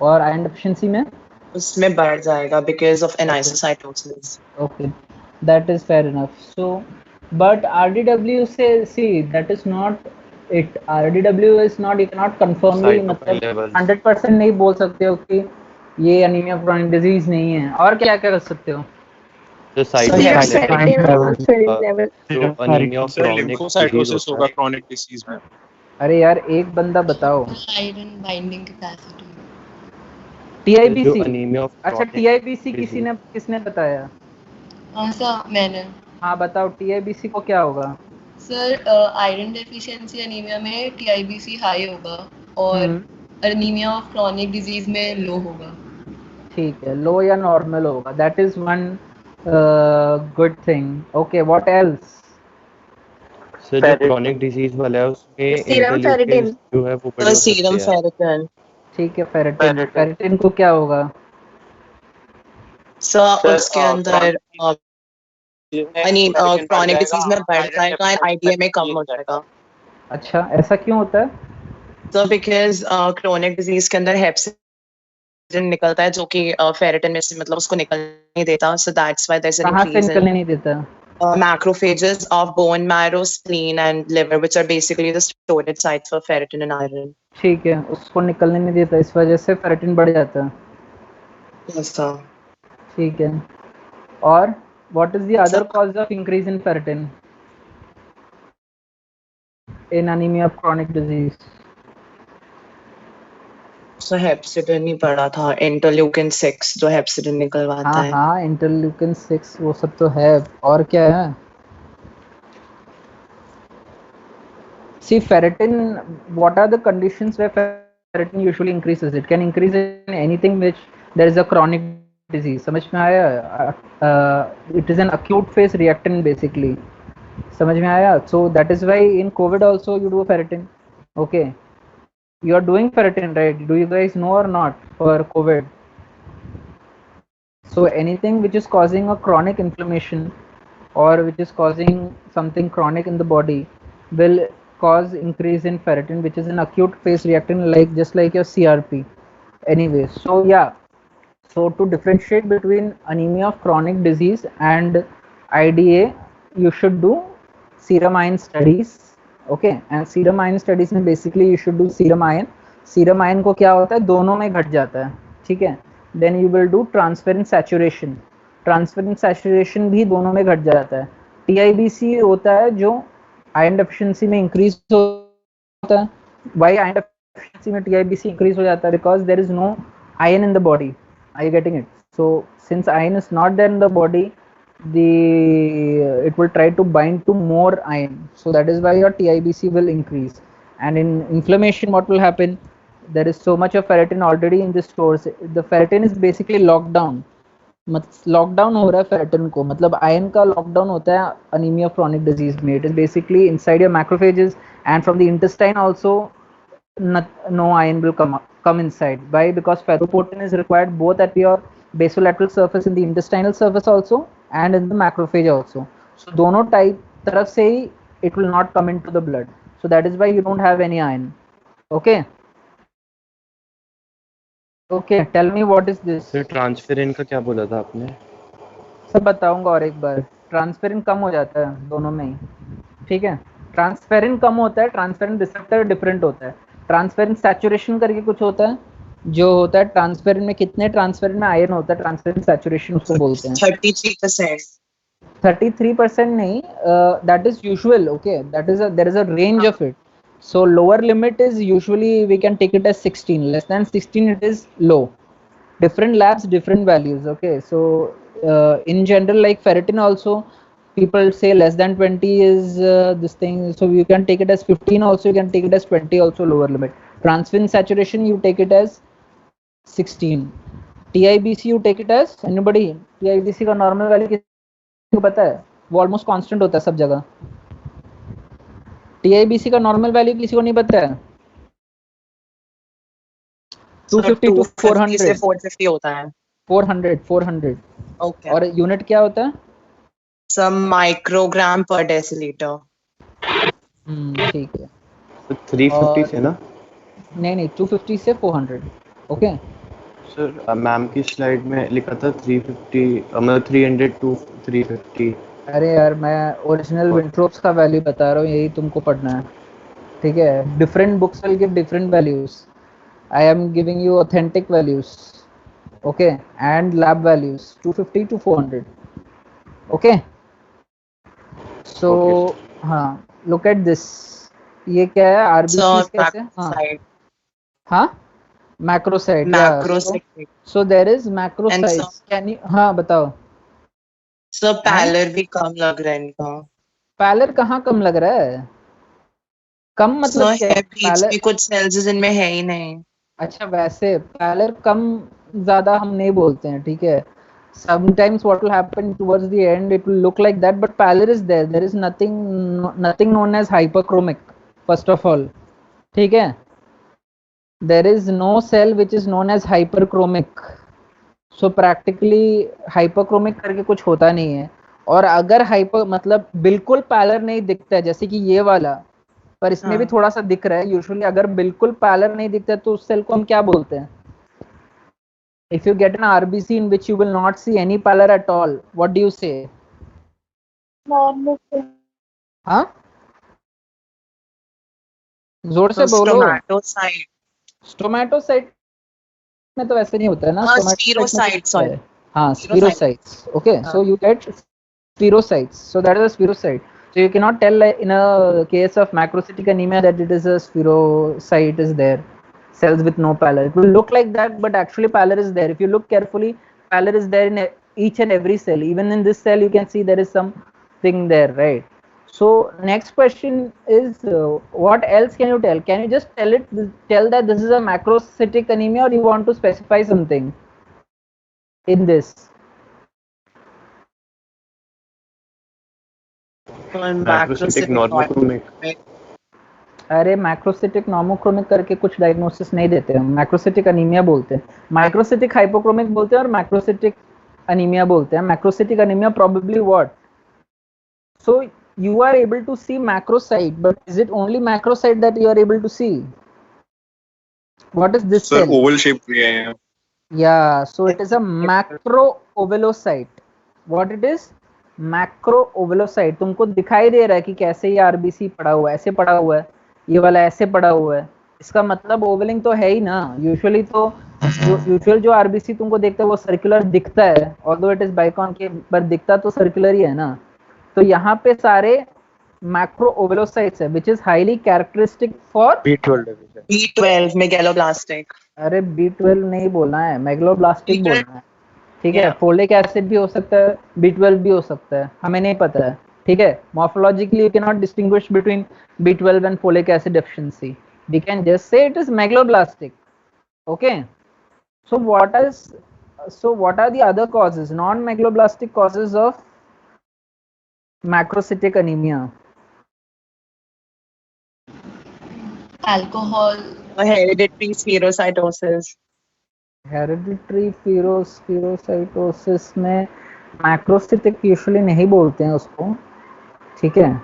और iron deficiency में उसमें बढ़ जाएगा because of anisocytosis. Okay, that is fair enough. So, but RDW से, see, that is not it. RDW is not, you cannot confirmly, मतलब 100% नहीं बोल सकते हो कि ये anemia of chronic disease नहीं है. और क्या क्या कर सकते हो? The लिम्फोसाइटोसिस होगा chronic disease में. अरे यार एक बंदा बताओ. Iron binding capacity. TIBC. अच्छा, TIBC किसने बताया? सर मैंने. हाँ बताओ, TIBC को क्या होगा? सर आयरन डेफिशिएंसी एनीमिया में TIBC हाई होगा और एनीमिया ऑफ क्रॉनिक डिजीज में लो होगा। ठीक है, लो या नॉर्मल होगा, that is one good thing. Okay, what else? Sir जो क्रॉनिक डिजीज वाला है उसमें सीरम इंटरल्यूकिन फेरेटिन। जो है वो बड़े हो सीरम सकते हैं। फेरेटिन। ठीक है, फेरेटिन, फेरेटिन को क्या होगा? सर उसके अंदर क्रॉनिक डिजीज में बढ़ जाएगा एंड आईडीए में कम हो जाएगा। अच्छा, ऐसा क्यों होता है? सर बिकॉज क्रॉनिक डिजीज के अंदर हेप्सिन निकलता है जो कि फेरेटिन में से मतलब उसको निकलने नहीं देता, so that's why there is an कहाँ से इंक्रीज निकलने इन नहीं देता? macrophages of bone marrow, spleen and liver, which are basically the storage sites for ferritin and iron. ठीक है, उसको निकलने नहीं देता, इस वजह से फेरेटिन बढ़ जाता है। Yes, sir. ठीक है, और what is the other cause of increase in ferritin in anemia of chronic disease? So हेप्सिडिन ही पढ़ा था, इंटरल्यूकिन 6 जो हेप्सिडिन निकलवाता हाँ है। हाँ, इंटरल्यूकिन 6 वो सब तो है, और क्या है? See, ferritin, what are the conditions where ferritin usually increases? It can increase in anything which there is a chronic disease. समझ में आया? It is an acute phase reactant basically. समझ में आया? So that is why in COVID also you do ferritin. Okay, you are doing ferritin, right? Do you guys know or not for COVID? So anything which is causing a chronic inflammation or which is causing something chronic in the body will cause increase in ferritin, which is an acute phase reactant, like just like your CRP. Anyway, so yeah, so to differentiate between anemia of chronic disease and IDA, you should do serum iron studies. Okay, and serum iron studies में basically you should do serum iron. Serum iron को क्या होता है, दोनों में घट जाता है, ठीक है. Then you will do transferrin saturation. Transferrin saturation भी दोनों में घट जाता है. TIBC होता है जो आयरन डेफिशिएंसी में इंक्रीज होता है. वाई आयरन डेफिशिएंसी में TIBC इंक्रीज हो जाता है? Because there is no iron in the body. Are you getting it? So since iron is not there in the body, it will try to bind to more iron, so that is why your TIBC will increase. And in inflammation, what will happen? There is so much of ferritin already in the stores. The ferritin is basically locked down. Lockdown हो रहा है ferritin को, मतलब iron का lockdown होता है anaemia chronic disease में. It is basically inside your macrophages and from the intestine also no iron will come inside. Why? Because ferroportin is required both at your basolateral surface in the intestinal surface also and in the macrophage also. So दोनों तरफ से ही it will not come into the blood. So that is why you don't have any iron. Okay. Okay, tell me what is this? Sir transferrin का क्या बोला था आपने? सब बताऊंगा और एक बार. ट्रांसफेरिन कम हो जाता है दोनों में ही, ठीक है. ट्रांसफेरिन कम होता है, ट्रांसफेरिन रिसेप्टर डिफरेंट होता है. ट्रांसफेरिन सैचुरेशन करके कुछ होता है, जो होता है ट्रांसफेरिन में कितने ट्रांसफेरिन में आयरन होता है, ट्रांसफेरिन सैचुरेशन उसको बोलते हैं. 33%. 33% नहीं, that is usual. Okay, there is a range of it. So lower limit is usually we can take it as 16. Less than 16 it is low. Different labs, different values. Okay, so in general, like ferritin also, people say less than 20 is this thing, so you can take it as 15 also, you can take it as 20 also, lower limit. Transferrin saturation you take it as 16. TIBC you take it as, anybody? TIBC का normal value किसको पता है? वो almost constant होता है सब जगह. TIBC का normal value किसी को नहीं पता है? 250 to 400 से 450 होता है. 400. Okay. और यूनिट क्या होता है? Some microgram per deciliter. ठीक है. 350 से ना? नहीं 250 से 400. ओके सर मैम की स्लाइड में लिखा था 350, मतलब 300 to 350. अरे यार, मैं ओरिजिनल विंट्रोप्स का वैल्यू बता रहा हूँ, यही तुमको पढ़ना है, ठीक है. Different books will give different values. I am giving you authentic values, okay, and lab values 250 to 400. Okay, so हाँ, लुक एट दिस. ये क्या है? आरबीसी कैसे? हाँ, macrocyte. So there is macrocytes. Can you, हाँ बताओ. सर पैलर भी कम लग रहा है इनका. पैलर कहाँ कम लग रहा है? कम मतलब क्या है? पैलर कुछ सेल्स जिनमें है ही नहीं. अच्छा वैसे पैलर कम ज्यादा हम नहीं बोलते हैं, ठीक है. Sometimes what will happen towards the end, it will look like that, but pallor is there. There is nothing known as hyperchromic. First of all, ठीक है. There is no cell which is known as hyperchromic. So practically hyperchromic करके कुछ होता नहीं है. और अगर hyper मतलब बिल्कुल पैलर नहीं दिखता है जैसे कि ये वाला, पर इसमें भी थोड़ा सा दिख रहा है. यूजुअली अगर बिल्कुल पैलर नहीं दिखता है तो उस सेल को हम क्या बोलते हैं? If you get an RBC in which you will not see any pallor at all, what do you say? हाँ, जोर से बोलो. स्टोमेटोसाइट में तो वैसे नहीं होता है ना. Spherocytes. हाँ, spherocytes. Okay, so you get spherocytes. So that is a spherocyte. So you cannot tell like in a case of macrocytic anemia that it is a spherocyte is there. Cells with no pallor. It will look like that, but actually pallor is there. If you look carefully, pallor is there in each and every cell. Even in this cell, you can see there is something there, right? So next question is, what else can you tell? Can you just tell that this is a macrocytic anemia, or you want to specify something in this? Macrocytic normochromic. अरे macrocytic normochromic करके कुछ diagnosis नहीं देते हैं. Macrocytic anaemia बोलते हैं, microcytic hypochromic बोलते हैं और मैक्रोसिटिक अनीमिया बोलते हैं. Macrocytic anaemia probably what? So you are able to see macrocyte, but is it only macrocyte that you are able to see? What is this cell? Oval shaped. Yeah, so it is a macroovelocyte. What it is? मैक्रोओवेलोसाइट. तुमको दिखाई दे रहा है कि कैसे ये RBC पड़ा हुआ है, ऐसे पड़ा हुआ है, ये वाला ऐसे पड़ा हुआ है. इसका मतलब ओवलिंग तो है ही ना. यूजुअली तो यूजुअल जो आरबीसी तुमको देखता है वो सर्कुलर दिखता है, ऑल्दो इट इज बाइकॉनकेव, पर दिखता तो सर्कुलर ही है ना. तो यहाँ पे सारे मैक्रोओवेलोसाइट्स है which is highly characteristic for B12 megaloblastic. अरे B12 नहीं बोलना है, मेगलोब्लास्टिक बोलना है, ठीक है. फोलिक एसिड भी हो सकता है, B12 भी हो सकता है, हमें नहीं पता है, ठीक है. Morphologically you can not distinguish between B12 and folic acid deficiency. We can just say it is megaloblastic. Okay, so what are the other causes, non megaloblastic causes of macrocytic anemia? Alcohol. Hereditary spherocytosis. Hereditary spherocytosis में macrocytic usually नहीं बोलते हैं उसको, ठीक है.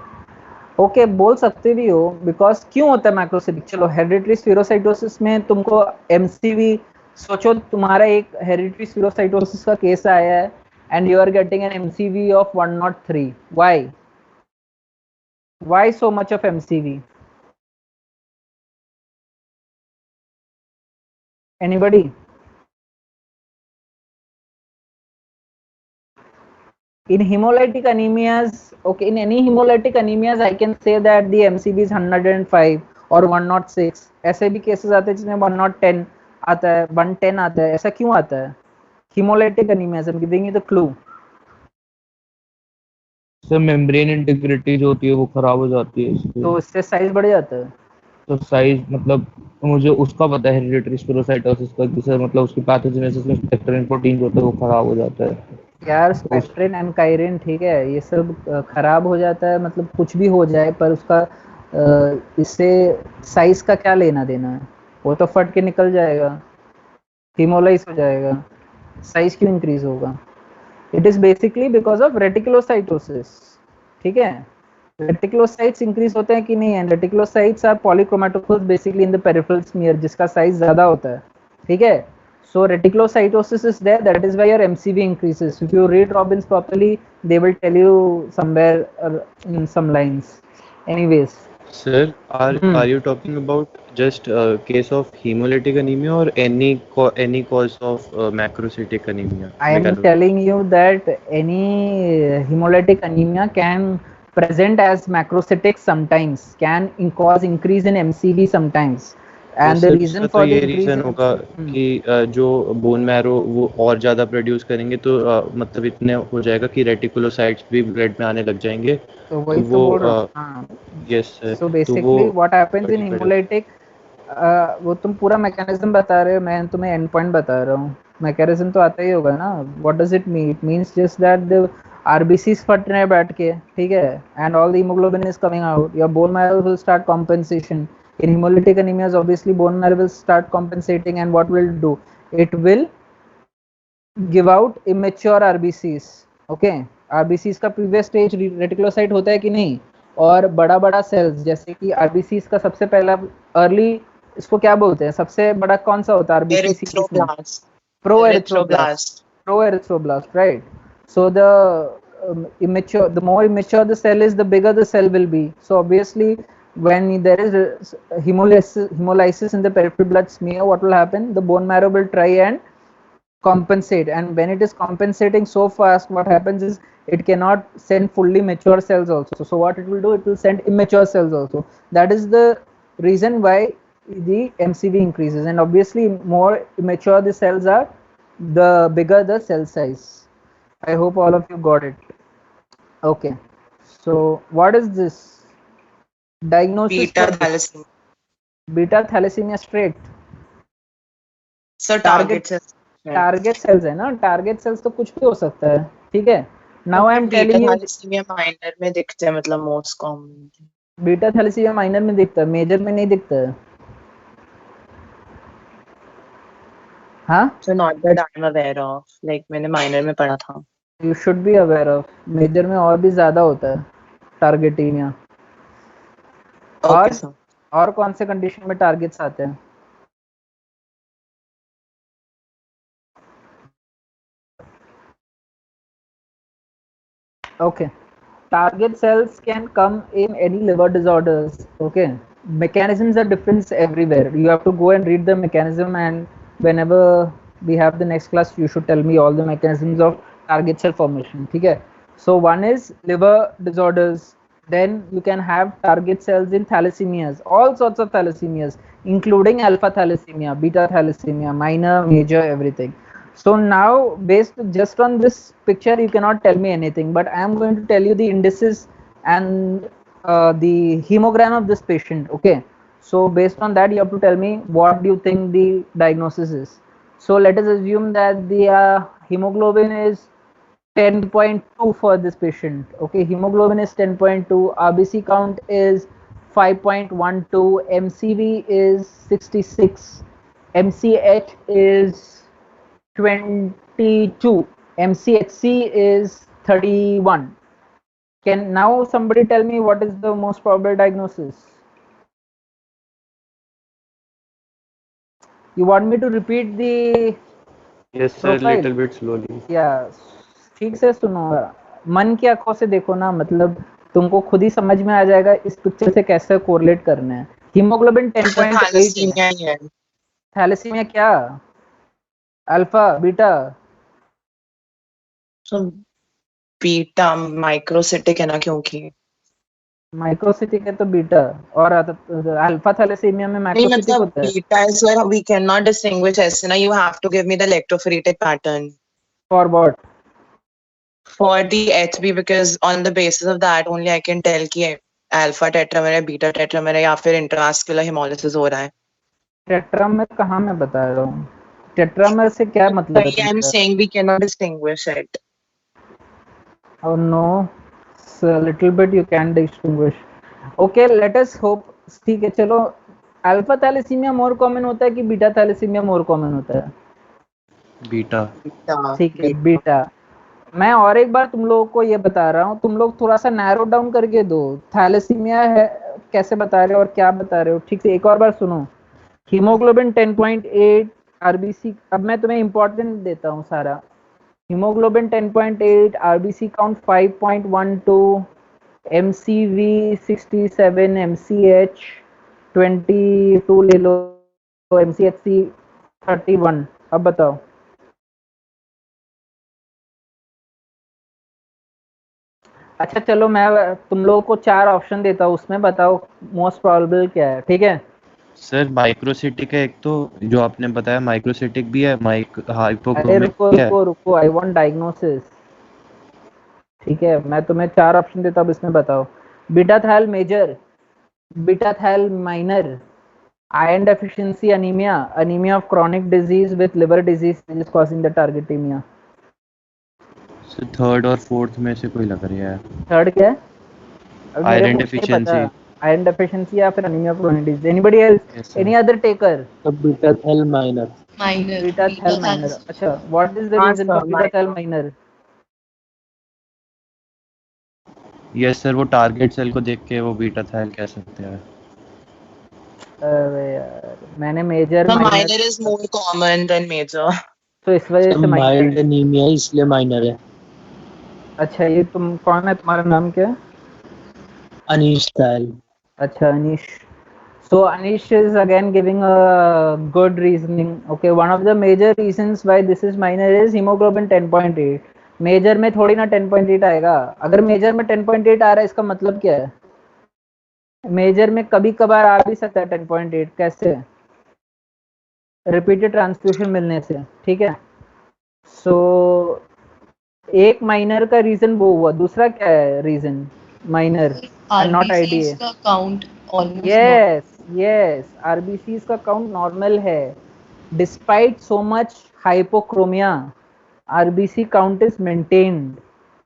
Okay, बोल सकते भी हो, बिकॉज क्यों होता है मैक्रोसिटिक. चलो हेरिडिटरी स्पीरोसाइटोसिस में तुमको एमसीवी सोचो, तुम्हारा एक हेरिडिटरी स्पीरोसाइटोसिस का केस आया है and you are getting an MCV of 103. Why so much of MCV? Anybody? In hemolytic anemias, okay, in any hemolytic anemias I can say that the MCV is 105 or 106. ऐसे भी cases आते हैं जिसमें 110 आता है, 110 आता है. ऐसा क्यों आता है? hemolytic anemias, I'm giving you the clue. Sir membrane integrity जो होती है वो खराब हो जाती है इससे, तो इससे साइज बढ़ जाता है. तो साइज मतलब मुझे उसका पता है हेरिडिटरी स्पीरोसाइटोसिस का कि सर मतलब उसकी पैथोजेनेसिस में स्पेक्ट्रिन प्रोटीन जो होता है वो खराब हो जाता है. यार स्पेक्ट्रिन एंड काइरिन, ठीक है, ये सब खराब हो जाता है, मतलब कुछ भी हो जाए, पर उसका इससे साइज का क्या लेना देना है. वो तो फट के निकल जाएगा, हीमोलाइज हो जाएगा. साइज क्यों इंक्रीज होगा? It is basically because of reticulocytosis, ठीक है. रेटिकुलोसाइट्स इंक्रीज होते हैं कि नहीं, and reticulocytes are polychromatophils basically in the peripheral smear, जिसका साइज ज्यादा होता है, ठीक है. So reticulocytosis is there, that is why your MCV increases. If you read Robbins properly they will tell you somewhere in some lines. Anyways sir, are you talking about just case of hemolytic anemia or any cause of macrocytic anemia? I am telling you that any hemolytic anemia can present as macrocytic sometimes, can cause increase in MCV sometimes, and the reason for ये the reason होगा कि जो bone marrow वो और ज्यादा produce करेंगे तो मतलब इतने हो जाएगा कि रेटिकुलोसाइट्स भी ब्लड में आने लग जाएंगे. तो वही तो बोल रहा हूं. Yes sir. So basically what happens in hemolytic वो तुम पूरा मैकेनिज्म बता रहे हो, मैं तुम्हें एंड पॉइंट बता रहा हूँ। मैकेनिज्म तो आता ही होगा ना। What does it mean? It means just that the RBCs फट रहे हैं बैठ के, ठीक है, and all the haemoglobin is coming out, your bone marrow will start compensation. In hemolytic anemias, obviously bone marrow will start compensating, and what will do? It will give out immature RBCs. Okay, RBCs का previous stage reticulocyte होता है कि नहीं? और बड़ा बड़ा sales जैसे कि RBCs का सबसे पहला अर्ली, इसको क्या बोलते हैं, सबसे बड़ा कौन सा होता है RBC सीरीज में? Pro-erythroblast, right? So the immature, the more immature the cell is, the bigger the cell will be. So obviously when there is hemolysis in the peripheral blood smear, what will happen? The bone marrow will try and compensate, and when it is compensating so fast, what happens is it cannot send fully mature cells also. So what it will do, it will send immature cells also. That is the reason why the MCV increases, and obviously more immature the cells are, the bigger the cell size. I hope all of you got it. Okay, so what is this diagnosis? Beta thalassemia straight. So target cells है ना, target sales तो कुछ भी हो सकता है, ठीक है। Now I am telling you, thalassemia minor में दिखता है, मतलब most common. Beta thalassemia minor में दिखता है, मेजर में नहीं दिखता है। हाँ, so not that I'm aware of, like मैंने माइनर में पढ़ा था। you should be aware of, major में और भी ज्यादा होता है टारगेटीमिया। और कौन से कंडीशन में टारगेट्स आते हैं? Okay, target cells can come in any liver disorders. Okay, mechanisms are different everywhere. You have to go and read the mechanism, and whenever we have the next class, you should tell me all the mechanisms of target cell formation. Okay, so one is liver disorders. Then you can have target cells in thalassemias, all sorts of thalassemias, including alpha thalassemia, beta thalassemia, minor, major, everything. So now, based just on this picture, you cannot tell me anything, but I am going to tell you the indices and the hemogram of this patient. Okay, so based on that, you have to tell me what do you think the diagnosis is. So let us assume that the hemoglobin is 10.2 for this patient. Okay, hemoglobin is 10.2, RBC count is 5.12, MCV is 66, MCH is 22, MCHC is 31. Can now somebody tell me what is the most probable diagnosis? You want me to repeat the Yes sir, profile? Little bit slowly. Yeah, ठीक से सुनो, मन की आंखों से देखो ना, मतलब तुमको खुद ही समझ में आ जाएगा इस पिक्चर से कैसे कोरिलेट करना है। हीमोग्लोबिन 10.8 है। थैलेसीमिया क्या? Alpha, beta? So beta microcytic है ना, क्योंकि माइक्रोसिटिक है तो बीटा, और अल्फा थैलेसीमिया में माइक्रोसिटिक होता है। Beta is where we cannot distinguish ऐसे ना, you have to give me the electrophoretic pattern. For what? For the HB, because on the basis of that only I can tell कि alpha tetramer है, beta tetramer है, या फिर intravascular hemolysis हो रहा है। टेट्रामर कहाँ मैं बता रहा हूँ? टेट्रामर से क्या मतलब है? I am saying we cannot distinguish it. Oh no, so a little bit you can distinguish. Okay, let us hope. ठीक है, चलो, अल्फा थैलेसीमिया मोर कॉमन होता है कि बीटा थैलेसीमिया मोर कॉमन होता है? बीटा। ठीक है, बीटा। मैं और एक बार तुम लोगों को ये बता रहा हूँ, तुम लोग थोड़ा सा नैरो डाउन करके दो, थैलेसीमिया है कैसे बता रहे हो और क्या बता रहे हो, ठीक से एक और बार सुनो। हीमोग्लोबिन 10.8, आरबीसी, अब मैं तुम्हें इंपॉर्टेंट देता हूँ सारा। Haemoglobin 10.8, RBC count 5.12, MCV 67, MCH 22 ले लो, MCHC 31। अब बताओ। अच्छा चलो, मैं तुम लोगों को 4 ऑप्शन देता हूँ, उसमें बताओ मोस्ट प्रोबेबल क्या है, ठीक है? सर माइक्रोसिटिक है एक, तो जो आपने बताया माइक्रोसिटिक भी है, हाइपोक्रोमिक है। रुको, आई वांट डायग्नोसिस, ठीक है? मैं तुम्हें 4 ऑप्शन देता हूँ, इसमें बताओ। Beta thal major, beta thal minor, Iron deficiency anemia, anemia of chronic disease with liver disease is causing the targetemia. So third और fourth में से कोई लग रहा है. Third क्या है? अब मेरे Iron को नहीं पता. deficiency. Iron deficiency या फिर anemia of chronic disease. Anybody else? Yes, sir. Any other taker? तो beta thal minor. Minor. Beta thal minor. अच्छा, what is the हाँ reason sir, for beta thal minor? Yes sir, वो target cell को देख के वो beta थैल कह सकते हैं. अरे यार, मैंने major the minor is more common than major. तो इस वजह से माइल्ड माइनर. एनीमिया इसलिए माइनर है. अच्छा, ये तुम कौन है? तुम्हारा नाम क्या है? अनीश थैल. अच्छा, Anish. So Anish is again giving a good reasoning. Okay, one of the major reasons why this is minor is hemoglobin 10.8. Major में थोड़ी ना 10.8 आएगा. अगर मेजर में 10.8 आ रहा है, इसका मतलब क्या है? मेजर में कभी कभार आ भी सकता है 10.8. कैसे? रिपीटेड ट्रांसफ्यूजन मिलने से. ठीक है. सो एक माइनर का रीजन वो हुआ. दूसरा क्या है reason minor? Not IDA. RBCs का count almost Yes, RBCs का काउंट नॉर्मल है. Despite so much hypochromia, RBC count is maintained.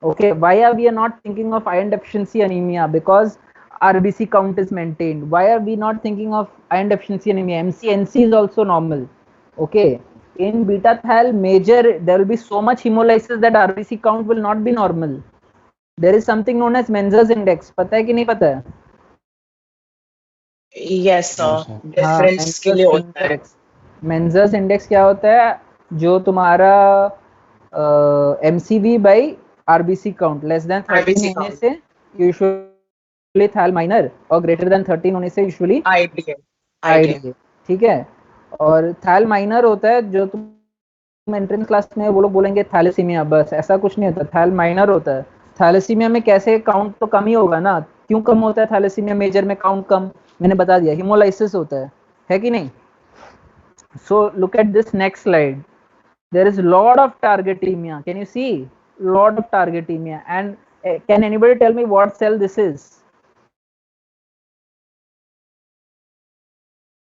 Okay, why are we not thinking of iron deficiency anemia? Because RBC count is maintained. Why are we not thinking of iron deficiency anemia? NC is also normal. Okay, in beta thal major there will be so much hemolysis that RBC count will not be normal. There is something known as Menza's index. पता है कि नहीं पता है? Yes sir, difference के लिए होता है. Menza's index क्या होता है? जो तुम्हारा MCV by RBC count less than 13 होने से usually thal minor और greater than 13 होने से usually IDA. ठीक है. और thal minor होता है जो तुम एंट्रेंस क्लास में वो लोग बोलेंगे थैलेसीमिया. बस ऐसा कुछ नहीं होता. थैल माइनर होता है. थैलेसीमिया में कैसे काउंट तो कम ही होगा ना. क्यों कम होता है थैलेसीमिया मेजर में काउंट कम? मैंने बता दिया, हिमोलाइसिस होता है कि नहीं? So look at this next slide. There is lot of targetemia. Can you see? Lot of targetemia. And can anybody tell me what cell this is?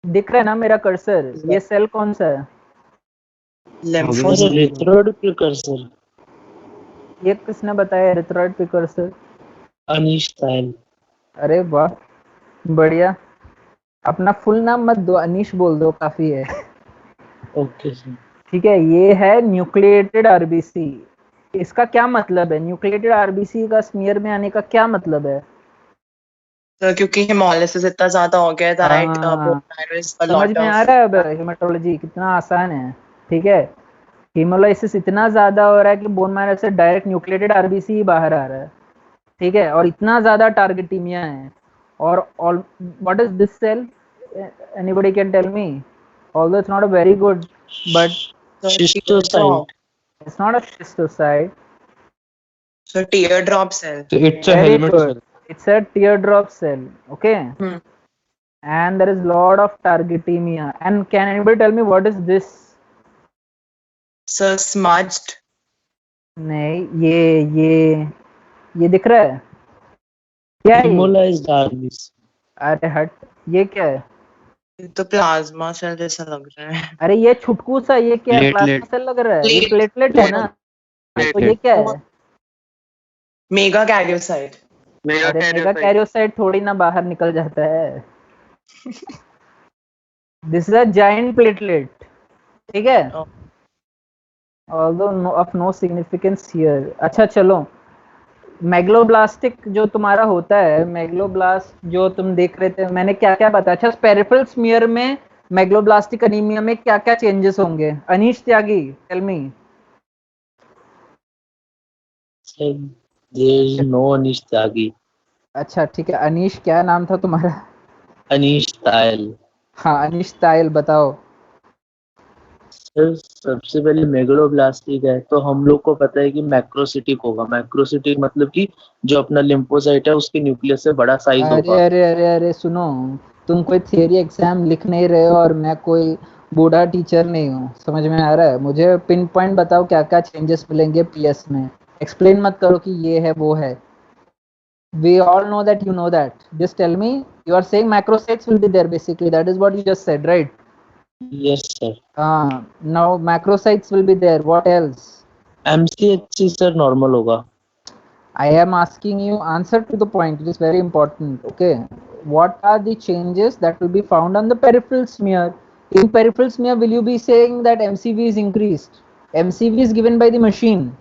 दिख रहा है ना मेरा कर्सर? ये सेल कौन सा है? एरिथ्रॉइड प्रिकर्सर. ये किसने बताया एरिथ्रॉइड प्रिकर्सर? अनीश थैल. अरे वाह, बढ़िया. अपना फुल नाम मत दो, अनीश बोल दो, काफी है. Okay sir. ठीक है. ये है न्यूक्लिएटेड आरबीसी. इसका क्या मतलब है? न्यूक्लिएटेड आरबीसी का स्मीयर में आने का क्या मतलब है? तो क्योंकि हेमोलिसिस इतना ज्यादा हो गया था, समझ में आ रहा है अब हेमेटोलॉजी कितना आसान है. ठीक है. हेमोलाइसिस इतना ज्यादा हो रहा है कि बोन मैरो से डायरेक्ट न्यूक्लिएटेड आरबीसी ही बाहर आ रहा है. ठीक है. और इतना ज्यादा टारगेटेमिया है. और what is this cell? Anybody can tell me? Although it's not a very good, but schistocyte. It's not a schistocyte. So teardrop cell. So it's a Very helmet good. cell. It's a teardrop cell. Okay. And there is lot of targetemia. And can anybody tell me what is this? So smudged. नहीं, ये दिख रहा है क्या? Hemolyzed RBC. अरे हट, ये क्या है? ये तो प्लाज्मा सेल जैसा लग रहा है. अरे ये छुटकू सा, ये क्या है? प्लाज्मा सेल लग रहा है. ये प्लेटलेट है ना. तो ये क्या है? Mega karyocyte. मेगा कैरियोसाइट थोड़ी ना बाहर निकल जाता है. This is a giant platelet. ठीक है. although of no significance here. अच्छा चलो, मेगलोब्लास्टिक जो तुम्हारा होता है, मेगलोब्लास्ट जो तुम देख रहे थे, मैंने क्या क्या बताया? अच्छा, पेरिफेरल स्मीयर में मेगलोब्लास्टिक एनीमिया में क्या क्या चेंजेस होंगे? Anish Tyagi, tell me. there is no Anish Tyagi. अच्छा ठीक है. अनीश क्या नाम था तुम्हारा? अनीश तायल. हाँ, अनीश तायल, बताओ. सर सबसे पहले मेगलोब्लास्टिक है तो हम लोग को पता है कि मैक्रोसिटिक होगा. मैक्रोसिटिक मतलब कि जो अपना लिम्फोसाइट है उसके न्यूक्लियस से बड़ा साइज होगा. अरे सुनो, तुम कोई थियरी एग्जाम लिख नहीं रहे हो और मैं कोई बूढ़ा टीचर नहीं हूँ. समझ में आ रहा है? मुझे पिन पॉइंट बताओ क्या क्या चेंजेस मिलेंगे पीएस में. एक्सप्लेन मत करो कि ये है वो है. We all know that, you know that. Just tell me You are saying macrocytes will be there basically. That is what you just said, right? Yes, sir. Now macrocytes will be there. What else? MCHC sir normal होगा. I am asking you, answer to the point. It is very important. Okay. What are the changes that will be found on the peripheral smear? In peripheral smear, will you be saying that MCV is increased? MCV is given by the machine.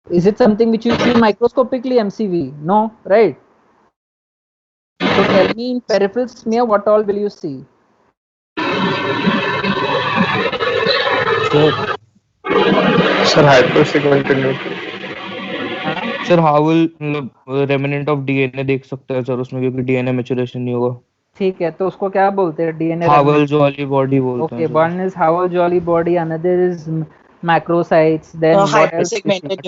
Is it something which you see microscopically, MCV? No, right? So tell me, in peripheral smear, what all will you see? Sir, hypersegmented neutrophils. Sir how will मतलब remnant of DNA देख सकते हैं sir उसमें, क्योंकि DNA maturation नहीं होगा. ठीक है, तो उसको क्या बोलते हैं? DNA Howell-Jolly body बोलते हैं. Okay, one is Howell-Jolly body, another is macrocytes. Then what else?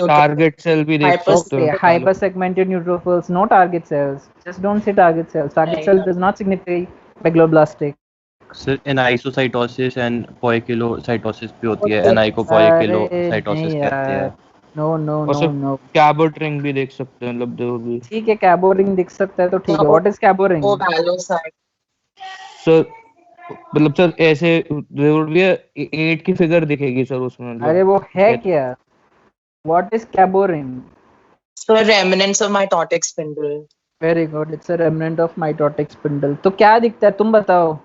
Target cell भी देख सकते हैं. Hypersegmented neutrophils, no target cells. Just don't say target cells. Target cell does not signify megaloblastic. Sir एनाइसोसाइटोसिस and poikilocytosis भी होती है. एनाइकोपोइकिलोसाइटोसिस कहते हैं. No. कैबो ring भी देख सकते हैं, मतलब जो भी. ठीक है, कैबो रिंग दिख सकता है तो ठीक है. What is Cabot ring? Sir मतलब सर ऐसे जरूर भी 8 की फिगर दिखेगी सर उसमें. अरे वो है क्या? What is Cabot ring? So remnants of mitotic spindle. Very good. It's a remnant of mitotic spindle. तो क्या दिखता है? तुम बताओ.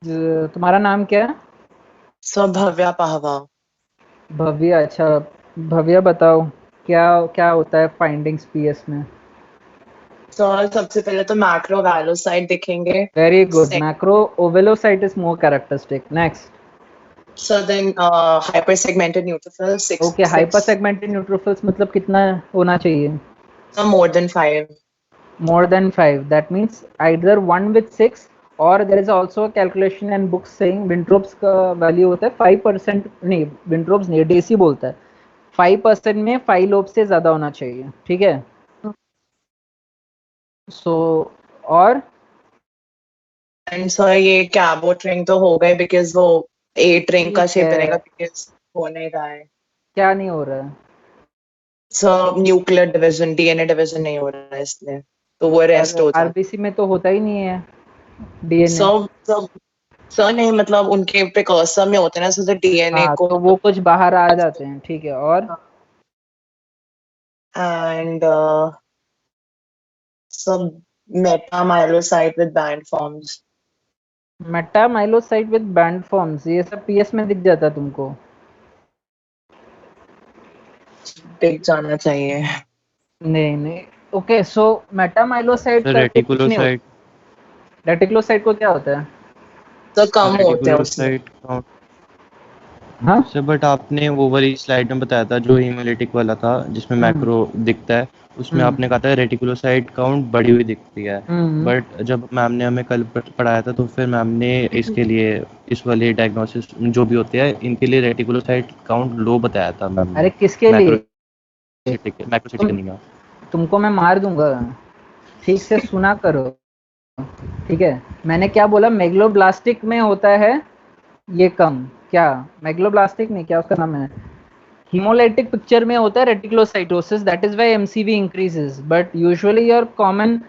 तुम्हारा नाम क्या है? So भव्या पाहवा. भव्या. अच्छा भव्या बताओ क्या होता है फाइंडिंग्स पीएस में? So सबसे पहले तो macrovelocyte दिखेंगे. Very good. Macrovelocyte is more characteristic. Next. So then hypersegmented neutrophils. Okay, hypersegmented neutrophils मतलब कितना होना चाहिए? So more than 5. More than 5. That means either 1 with 6 or there is also a calculation and books saying Wintrop's का value होता है 5%. नहीं, Wintrop's नहीं, deci बोलता है 5% में 5 लोब से ज्यादा होना चाहिए. ठीक है. So और एंड सर ये कैबोट रिंग तो हो गए बिकॉज वो 8 रिंग का शेप बनेगा बिकॉज हो नहीं रहा है. क्या नहीं हो रहा है? Sir nuclear division, DNA division नहीं हो रहा है इसलिए, तो वो रेस्ट हो जाता है. आरबीसी में तो होता ही नहीं है डीएनए. सर नहीं, मतलब उनके प्रिकर्सर में होते हैं ना, सर डीएनए को तो वो कुछ बाहर आ जाते हैं. ठीक है. और and some metamyelocyte with band forms. Metamyelocyte with band forms, ये सब पीएस में दिख जाता है तुमको? दिख जाना चाहिए. नहीं. ओके, सो मेटामाइलोसाइट का रेटिकुलोसाइट को क्या होता है? तो कम होते हैं उसमें. हाँ सर, बट आपने वो वाली स्लाइड में बताया था जो हीमोलिटिक वाला था जिसमें मैक्रो दिखता है, उसमें आपने कहा था रेटिकुलोसाइट काउंट बढ़ी हुई दिखती है. बट जब मैम ने हमें कल पढ़ाया था तो फिर मैम ने इसके लिए इस वाले डायग्नोसिस जो भी होते हैं इनके लिए रेटिकुलोसाइट काउंट लो बताया था मैम. अरे किसके लिए? Macrocytic anaemia. तुमको मैं मार दूंगा. ठीक से सुना करो. ठीक है, मैंने क्या बोला? मेगलोब्लास्टिक में होता है ये कम. क्या मेगलोब्लास्टिक नहीं, क्या उसका नाम है? hemolytic पिक्चर में होता है reticulocytosis. That is why MCV increases. But usually your common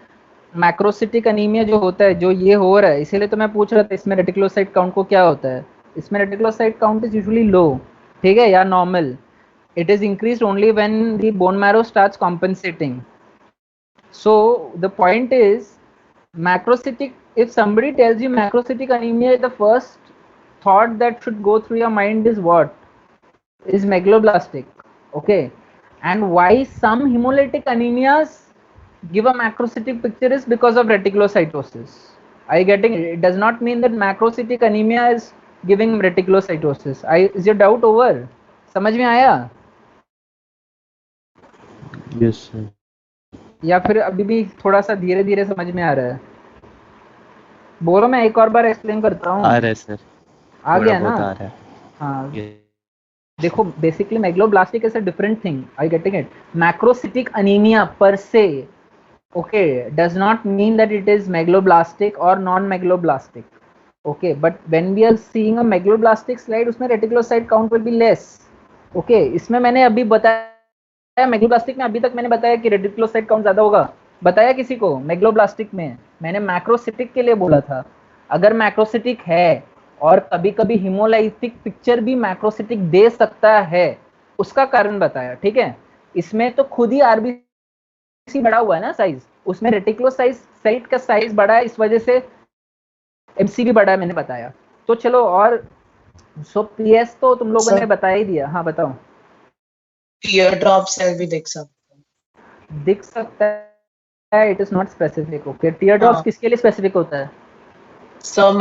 macrocytic anaemia जो होता है, जो ये हो रहा है, इसीलिए तो मैं पूछ रहा था इसमें रेटिकुलोसाइट काउंट को क्या होता है. इसमें रेटिकुलोसाइट काउंट इज यूजुअली लो. ठीक है, या normal. It is increased only when the bone marrow starts compensating. So the point is macrocytic, if somebody tells you macrocytic anemia, the first thought that should go through your mind is what? Is megaloblastic. Okay, and why some hemolytic anemias give a macrocytic picture is because of reticulocytosis. Are you getting it? It does not mean that macrocytic anemia is giving reticulocytosis. Is your doubt over? समझ में आया? Yes sir. या फिर अभी भी थोड़ा सा धीरे धीरे समझ में आ रहा है? बोलो, मैं एक और बार एक्सप्लेन करता हूँ. आ रहा है सर. आ गया ना? आ रहा है. हाँ. देखो, basically megaloblastic is a different thing. I getting it? Macrocytic anemia per se, okay, does not mean that it is megaloblastic और non megaloblastic. Okay, but when we are seeing a megaloblastic slide, उसमें reticulocyte count will be less. Okay, इसमें मैंने अभी बताया megaloblastic में, अभी तक मैंने बताया कि रेटिकुलोसाइट काउंट ज्यादा होगा. बताया किसी को मेगलोब्लास्टिक में? मैंने मैक्रोसिटिक के लिए बोला था। अगर मैक्रोसिटिक है और कभी कभी हिमोलाइटिक पिक्चर भी मैक्रोसिटिक दे सकता है, उसका कारण बताया, ठीक है। इसमें तो खुद ही आरबीसी बड़ा हुआ है ना साइज, उसमें रेटिकुलोसाइट का साइज बड़ा है, इस वजह से एमसी भी बड़ा है, मैंने बताया। तो चलो, और सो पीएस तो तुम लोगों ने बता ही दिया। हाँ बताओ। टीयर ड्रॉप सेल भी दिख सकता है, it is not specific. Okay, tear drops किसके लिए स्पेसिफिक होता है? Sir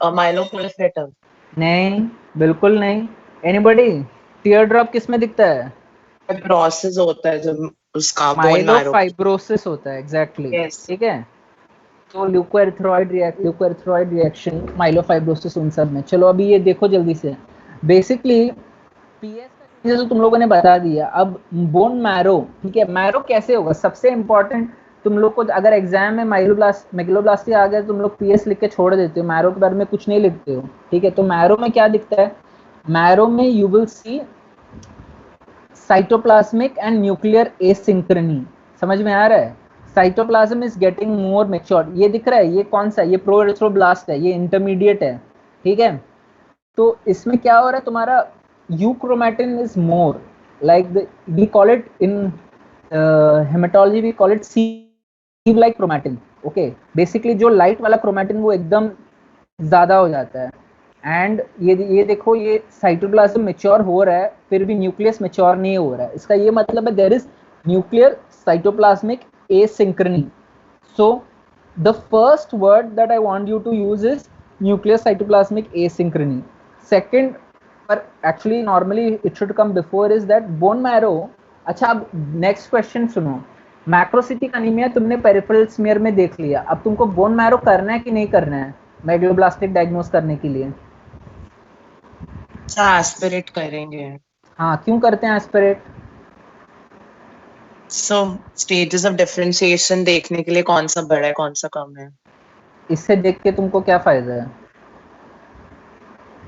myeloproliferative. नहीं, बिल्कुल नहीं। एनीबॉडी, टीयर ड्रॉप किस में दिखता है? फाइब्रोसिस होता है जब उसका बोन मैरो, माइलोफाइब्रोसिस होता है, एग्जैक्टली, ठीक है। तो ल्यूकोएरिथ्रॉइड रिएक्शन, माइलोफाइब्रोसिस, उन सब में। चलो अभी ये देखो जल्दी से। बेसिकली पीएस का जैसे तुम लोगों ने बता दिया। अब बोन मैरो, ठीक है, मैरो कैसे होगा? सबसे इंपॉर्टेंट, तुम लोग को अगर एग्जाम में मेगलोब्लास्टी आ गया, तुम लोग पीएस लिख के छोड़ देते हो, मैरो के बारे में कुछ नहीं लिखते हो, ठीक है। तो मैरो में क्या दिखता है? मैरो में you will see cytoplasmic and nuclear asynchrony. समझ में आ रहा है? Cytoplasm is getting more mature. ये दिख रहा है, ये कौन सा? ये प्रोएरिथ्रोब्लास्ट है, ये इंटरमीडिएट है, ठीक है। तो इसमें क्या हो रहा है तुम्हारा? Euchromatin is more like we call it in hematology, we call it sieve like chromatin. Okay, basically जो लाइट वाला क्रोमैटिन वो एकदम ज्यादा हो जाता है। एंड ये देखो, ये साइटोप्लाज्म मैच्योर हो रहा है, फिर भी न्यूक्लियस मैच्योर नहीं हो रहा है। इसका ये मतलब है there is nuclear cytoplasmic asynchrony. So the first word that I want you to use is nuclear cytoplasmic asynchrony. Second, पर actually normally it should come before, is that bone marrow. अच्छा, अब नेक्स्ट क्वेश्चन सुनो। Macrocytic anemia तुमने peripheral smear में देख लिया, अब तुमको बोन मैरो करना है कि नहीं करना है मेगलोब्लास्टिक डायग्नोस करने के लिए? एस्पिरेट करेंगे। हाँ, क्यों करते हैं aspirate? So stages of differentiation देखने के लिए कौन सा बड़ा है कौन सा कम है। इससे देख के तुमको क्या फायदा है?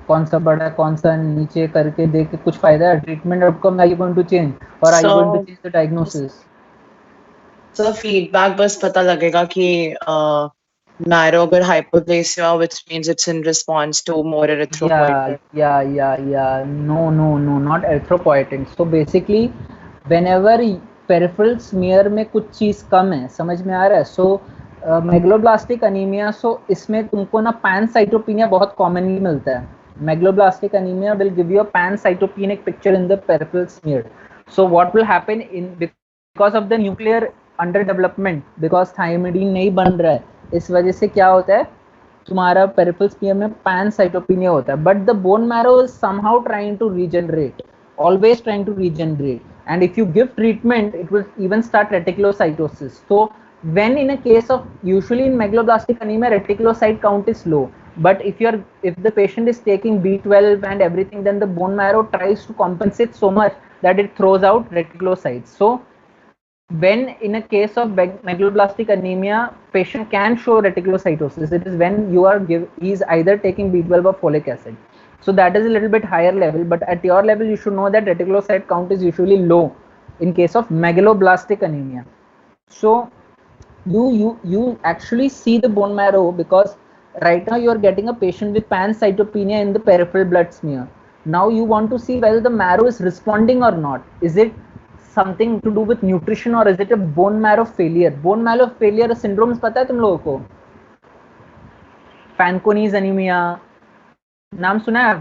कौन सा बड़ा है कौन सा नीचे करके देख के कुछ फायदा है? Treatment outcome are you going to change और are you going to change the diagnosis? Sir feedback बस पता लगेगा कि मैरो अगर hypoplasia, which means it's in response to more erythropoietin. Yeah, no, not erythropoietin. So basically whenever peripheral smear में कुछ चीज कम है, समझ में आ रहा है? सो मेगलोब्लास्टिक अनीमिया, सो इसमें तुमको ना पैनसाइटोपिनिया बहुत कॉमनली मिलता है। Megaloblastic anaemia will give you a pancytopenic picture in the peripheral smear. So what will happen in because of the nuclear underdevelopment, because थायमिडीन नहीं बन रहा है, इस वजह से क्या होता है तुम्हारा पेरिफेरल स्मीयर में पैनसाइटोपिनिया होता है। But the bone marrow is somehow trying to regenerate, always trying to regenerate, and if you give treatment it will even start reticulocytosis. So when in a case of, usually in megaloblastic anemia reticulocyte count is low, but if the patient is taking B12 and everything, then the bone marrow tries to compensate so much that it throws out reticulocytes. So when in a case of megaloblastic anemia patient can show reticulocytosis, it is when he is either taking B12 or folic acid. So that is a little bit higher level, but at your level you should know that reticulocyte count is usually low in case of megaloblastic anemia. So you actually see the bone marrow because right now you are getting a patient with pancytopenia in the peripheral blood smear. Now you want to see whether the marrow is responding or not. Is it something to do with nutrition or is it a bone marrow failure? Bone marrow failure syndromes पता है तुम लोगों को? Fanconi's anemia, नाम सुना है?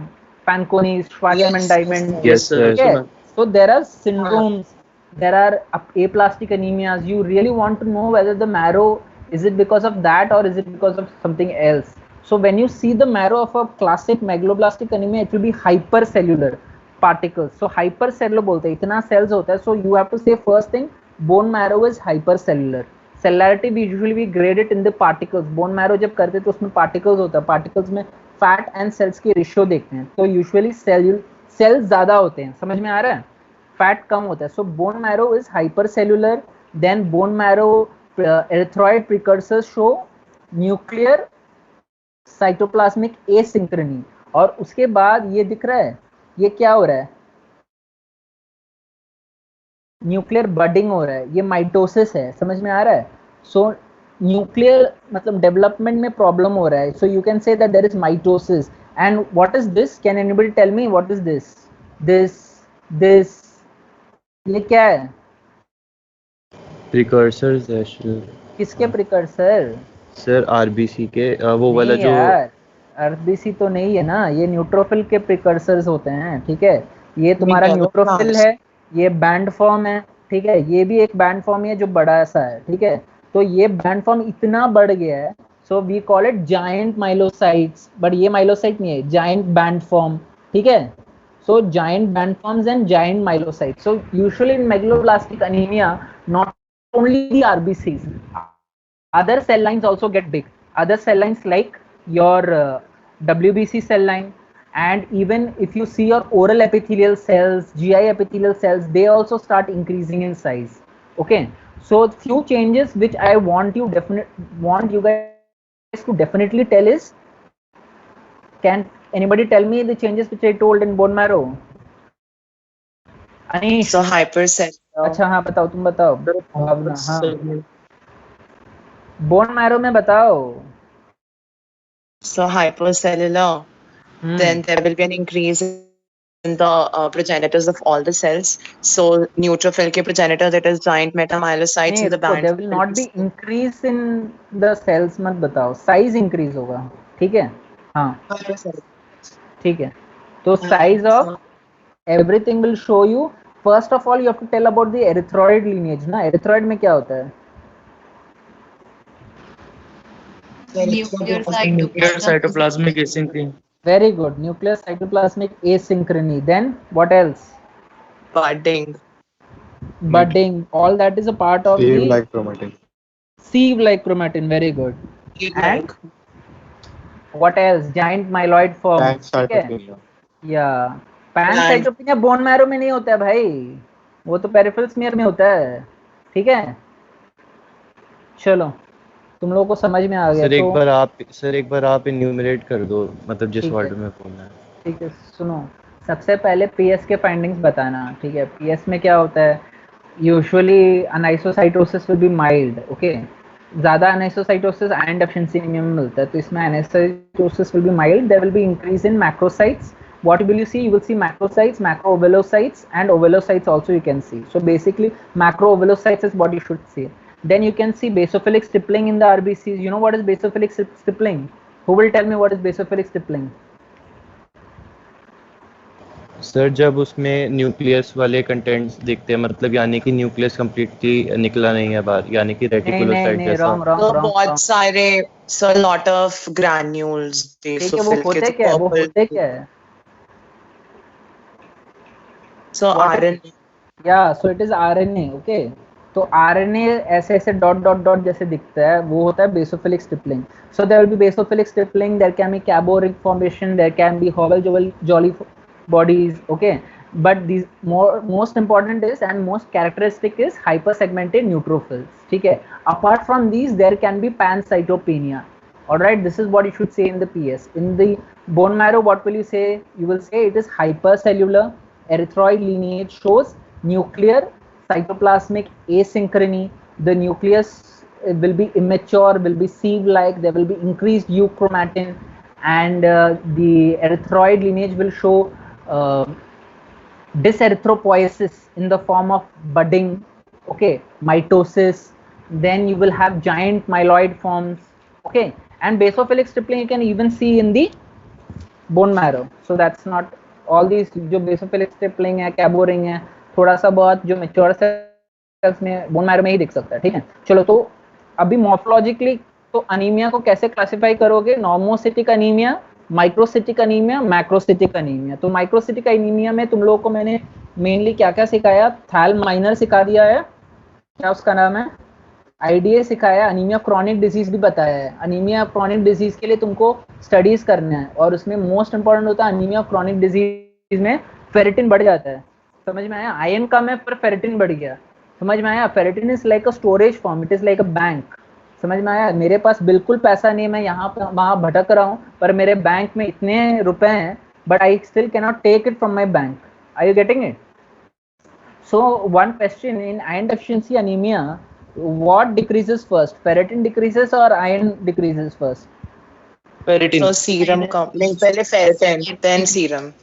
Fanconi's, Schwartzman diamond. Yes, sir. Okay. So there are syndromes, there are aplastic anemias. You really want to know whether the marrow, is it because of that or is it because of something else? So when you see the marrow of a classic megaloblastic anemia, it will be hypercellular particles. So hypercellular बोलते हैं, इतना cells होता है. So you have to say first thing, bone marrow is hypercellular. Cellularity we usually grade it in the particles. Bone marrow जब करते तो उसमें particles होता है. Particles में fat and cells की ratio देखते हैं. तो usually cells ज़्यादा होते हैं. समझ में आ रहा है? Fat कम होता है. So bone marrow is hypercellular. Then bone marrow erythroid precursors show nuclear cytoplasmic asynchrony. और उसके बाद ये दिख रहा है, ये क्या हो रहा है? न्यूक्लियर बडिंग हो रहा है, ये माइटोसिस है. समझ में आ रहा है? सो न्यूक्लियर मतलब डेवलपमेंट में प्रॉब्लम हो रहा है, so you can say that there is mitosis. And what is this? Can anybody tell me what is this? This ये क्या है? प्रिकर्सर्स है किसके प्रिकर्सर? सर आरबीसी के वो वाला नहीं जो यार, आरबीसी तो नहीं है ना, ये न्यूट्रोफिल के प्रिकर्सर्स होते हैं. ठीक है, ये तुम्हारा न्यूट्रोफिल है, ये बैंड फॉर्म है. ठीक है, ये भी एक बैंड फॉर्म है जो बड़ा सा है. ठीक है, तो ये बैंड फॉर्म इतना बढ़ गया है, so we call it giant myelocytes. But ये माइलोसाइट नहीं है, जायंट बैंड फॉर्म. ठीक है, so giant band forms and giant myelocytes. So usually in megaloblastic anemia, not only the RBCs, other cell lines also get big. Other cell lines like your WBC cell line, and even if you see your oral epithelial cells, GI epithelial cells, they also start increasing in size. Okay, so few changes which I want you guys to definitely tell is, can anybody tell me the changes which I told in bone marrow? Anish. So hypercellular. अच्छा हाँ बताओ, तुम बताओ भावना. हाँ bone marrow में बताओ. So hypercellular, then there will be an increase in the progenitors of all the cells. So neutrophil के progenitor, that is giant metamyelocytes in the band. There will not be increase in the cells, मत बताओ, size increase होगा. ठीक है, हाँ ठीक है. तो size of everything will show you. First of all you have to tell about the erythroid lineage ना. erythroid में क्या होता है? Nuclear cytoplasmic asynchrony. Very good, nuclear cytoplasmic asynchrony. Then what else? Budding. All that is a part of sieve like chromatin. Sieve like chromatin. Very good. And what else? Giant myeloid form. Pancytopenia. Yeah, pancytopenia bone marrow में नहीं होता है भाई, वो तो peripheral smear में होता है. ठीक है, चलो तुम लोगों को समझ में आ गया. सर एक बार आप इन्यूमरेट कर दो, मतलब जिस ऑर्डर में बोलना है. ठीक है, सुनो, सबसे पहले पीएस के फाइंडिंग्स बताना. ठीक है, पीएस में क्या होता है? Usually anisocytosis will be mild. Okay, ज्यादा अनाइसोसाइटोसिस आयरन डेफिशिएंसी एनीमिया में मिलता है, तो इसमें anisocytosis will be mild. There will be increase in macrocytes. What will you see? You will see macrocytes, macroovelocytes, and ovelocytes also you can see. So basically macroovelocytes is what you should see. Then you can see basophilic stippling in the RBCs. You know what is basophilic stippling? Who will tell me what is basophilic stippling? Sir जब उसमें nucleus वाले contents दिखते हैं, मतलब यानी कि nucleus completely निकला नहीं है बाहर, यानी कि रेटिकुलोसाइट जैसा. बहुत सारे, so a lot of granules. वो होते क्या है? So RNA. Yeah, so it is RNA. Okay, तो RNA ऐसे डॉट जैसे दिखता है, वो होता है basophilic stippling. So there will be basophilic stippling, there can be Cabot ring formation, there can be Howell-Jolly bodies. Okay, but these most important is and most characteristic is hypersegmented neutrophils. ठीक है, apart from these there can be pancytopenia. Alright, this is what you should say in the PS. In the bone marrow, what will you say? You will say it is hypercellular. Erythroid lineage shows nuclear cytoplasmic asynchrony. The nucleus will be immature, will be sieve-like. There will be increased euchromatin, and the erythroid lineage will show dyserythropoiesis in the form of budding. Okay, mitosis. Then you will have giant myeloid forms. Okay, and basophilic stippling you can even see in the bone marrow. So that's not all these जो basophilic stippling है, Cabot ring है, थोड़ा सा बहुत जो mature cells में bone marrow में ही दिख सकता है. ठीक है, चलो तो अभी मॉर्फोलॉजिकली तो अनीमिया को कैसे क्लासिफाई करोगे? Normocytic anaemia, microcytic anaemia, macrocytic anaemia. तो माइक्रोसिटिक अनीमिया में तुम लोगों को मैंने मेनली क्या क्या सिखाया? थैल माइनर सिखा दिया है, क्या उसका नाम है, आईडीए सिखाया, अनीमिया क्रॉनिक डिजीज भी बताया है. अनीमिया क्रॉनिक डिजीज के लिए तुमको स्टडीज करना है, और उसमें मोस्ट इंपॉर्टेंट होता है अनीमिया क्रॉनिक डिजीज में फेरेटिन बढ़ जाता है. समझ में आया? आयरन कम है पर फेरेटिन बढ़ गया. समझ में आया? Ferritin is like a storage form, it is like a bank. समझ में आया? मेरे पास बिल्कुल पैसा नहीं, मैं यहाँ पर वहाँ भटक रहा हूँ, पर मेरे बैंक में इतने रुपए हैं, but I still can not take it from my bank. Are you getting it? So one question in iron deficiency anemia, what decreases first? Ferritin decreases or iron decreases first? Ferritin. So serum का नहीं, पहले ferritin, then serum.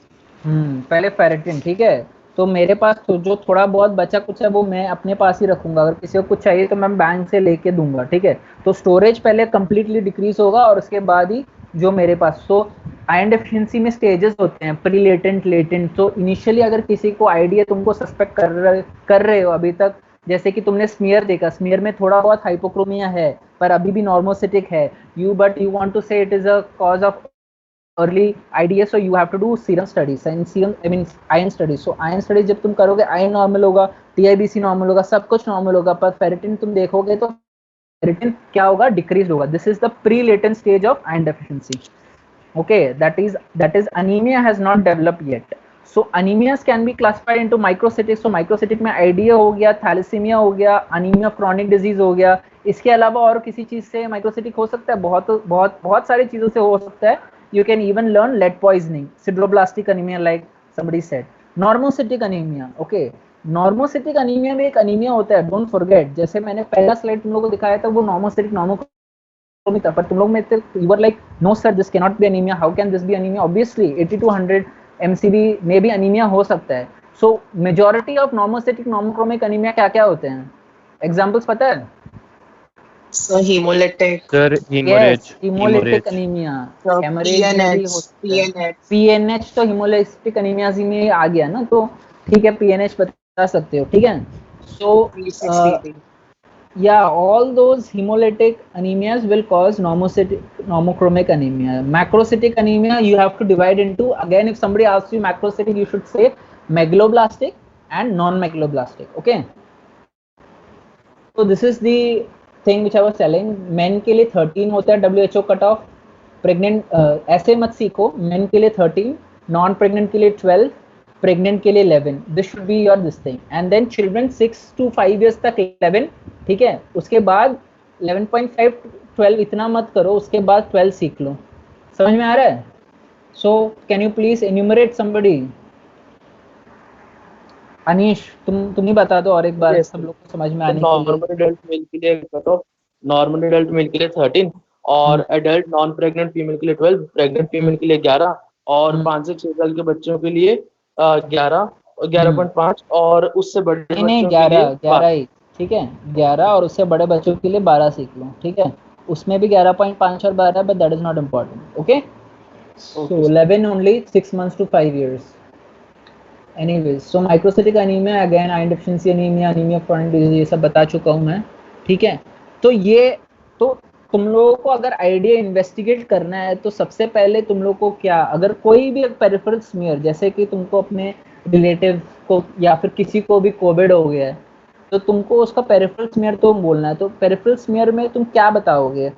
पहले ferritin, ठीक है। तो मेरे पास तो जो थोड़ा बहुत बचा कुछ है वो मैं अपने पास ही रखूंगा, अगर किसी को कुछ चाहिए तो मैं बैंक से लेके दूंगा, ठीक है। तो स्टोरेज पहले कंप्लीटली डिक्रीज होगा और उसके बाद ही जो मेरे पास। तो आयरन डेफिशिएंसी में स्टेजेस होते हैं, प्री लेटेंट, लेटेंट। तो इनिशियली अगर किसी को आइडिया, तुमको सस्पेक्ट कर रहे हो अभी तक, जैसे कि तुमने स्मीयर देखा, स्मीयर में थोड़ा बहुत हाइपोक्रोमिया है पर अभी भी नॉर्मोसिटिक है, बट यू वांट टू से it is a cause of early IDS, so you have to do serum studies and iron studies. So iron studies जब तुम करोगे, iron normal होगा, TIBC normal होगा, सब कुछ normal होगा, पर ferritin तुम देखोगे तो ferritin क्या होगा? Decrease होगा. This is the pre-latent stage of iron deficiency. Okay, that is anemia has not developed yet. So anemias can be classified into microcytic. So microcytic में IDA हो गया, thalassemia हो गया, anemia of chronic disease हो गया। इसके अलावा और किसी चीज से microcytic हो सकता है? बहुत सारी चीजों से हो सकता है। You can even learn lead poisoning, sideroblastic anemia like somebody said, normocytic anemia. Okay, normocytic anemia में एक anemia होता है, don't forget, जैसे मैंने पहला स्लाइड तुम लोगों को दिखाया था वो normocytic normochromic था, पर तुम लोग में you were like no sir this cannot be anemia, how can this be anemia? Obviously 80 to 100 MCV में भी anemia हो सकता है। So majority of normocytic normochromic anemia क्या क्या होते हैं? Examples पता है? So hemolytic. Sir, hemorrhage. Yes, hemolytic anemia. So Hemorrhage में भी हो सकता है। PNH तो hemolytic anemia में आ गया ना, तो ठीक है, PNH बता सकते हो, ठीक है। So yeah, all those hemolytic anemias will cause normochromic anemia. Macrocytic anemia you have to divide into, again if somebody asks you macrocytic you should say megaloblastic and non-megaloblastic. Okay, so this is the thing which I was telling. Men के लिए 13 होता है WHO cut off, pregnant ऐसे मत सीखो, men के लिए 13, non pregnant के लिए 12, प्रेग्नेंट के लिए 11. This should be your this thing, and then children 6 to 5 years तक 11, ठीक है। उसके बाद 11.5 12 इतना मत करो, उसके बाद 12 सीख लो। समझ में आ रहा है? So can you please enumerate somebody? Anish तुम ही बता दो और एक बार, सब लोग को समझ में आने के लिए। नॉर्मल एडल्ट मेल के लिए cut off, normal adult mail के लिए 13 और एडल्ट नॉन प्रेग्नेंट फीमेल के लिए 12, प्रेग्नेंट फीमेल के लिए 11 और 5 से 6 साल के बच्चों के लिए 11 और 11.5 और उससे बड़े नहीं 11 ही, ठीक है। 11 और उससे बड़े बच्चों के लिए 12 सीख लो, ठीक है। उसमें भी 11.5 और 12, but that is not important. Okay, so 11 only 6 months to 5 years. Anyways, so microcytic anemia again, iron deficiency anemia, anemia of chronic disease, ये सब बता चुका हूँ मैं, ठीक है। तो ये तो तुम लोगों को अगर आइडिया इन्वेस्टिगेट करना है तो सबसे पहले तुम लोग को क्या, अगर कोई भी पेरिफेरल स्मीयर, जैसे कि तुमको अपने रिलेटिव को या फिर किसी को भी कोविड हो गया है तो तुमको उसका पेरिफेरल स्मीयर तो बोलना है। तो पेरिफेरल स्मीयर में तुम क्या बताओगे?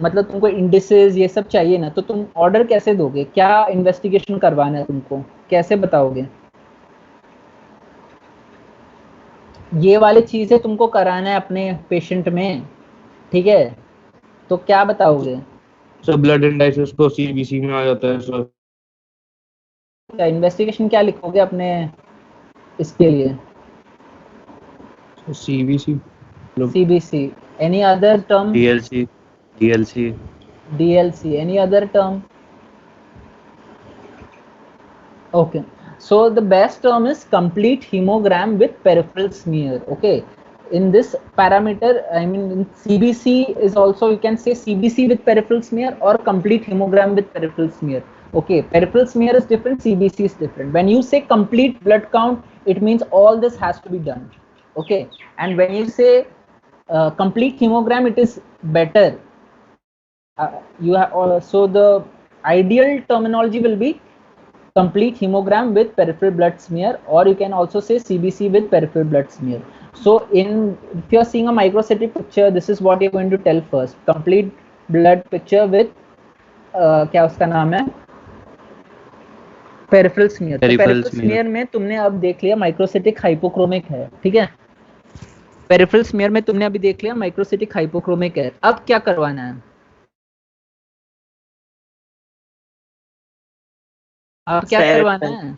मतलब तुमको इंडिसेस ये सब चाहिए ना, तो तुम ऑर्डर कैसे दोगे? क्या इन्वेस्टिगेशन करवाना है तुमको, कैसे बताओगे? ये वाली चीजें तुमको कराना है अपने पेशेंट में, ठीक है, तो क्या बताओगे? सर ब्लड इंडाइसिस तो सीबीसी में आ जाता है सर। क्या इन्वेस्टिगेशन क्या लिखोगे अपने इसके लिए? CBC, CBC, any other term? DLC, any other term? Okay, so the best term is complete hemogram with peripheral smear. Okay, in this parameter, I mean in CBC is also, you can say CBC with peripheral smear or complete hemogram with peripheral smear. Okay, peripheral smear is different, CBC is different. When you say complete blood count, it means all this has to be done. Okay, and when you say complete hemogram, it is better. You have so the ideal terminology will be complete hemogram with peripheral blood smear, or you can also say CBC with peripheral blood smear. So if you are seeing a microcytic picture, this is what you're going to tell first. Complete blood picture with क्या उसका नाम है, peripheral smear. Peripheral smear में तुमने अब देख लिया microcytic hypochromic है, ठीक है। पेरिफेरल स्मीयर में तुमने अभी देख लिया माइक्रोसिटिक हाइपोक्रोमिक है। अब क्या करवाना है? अब क्या करवाना है?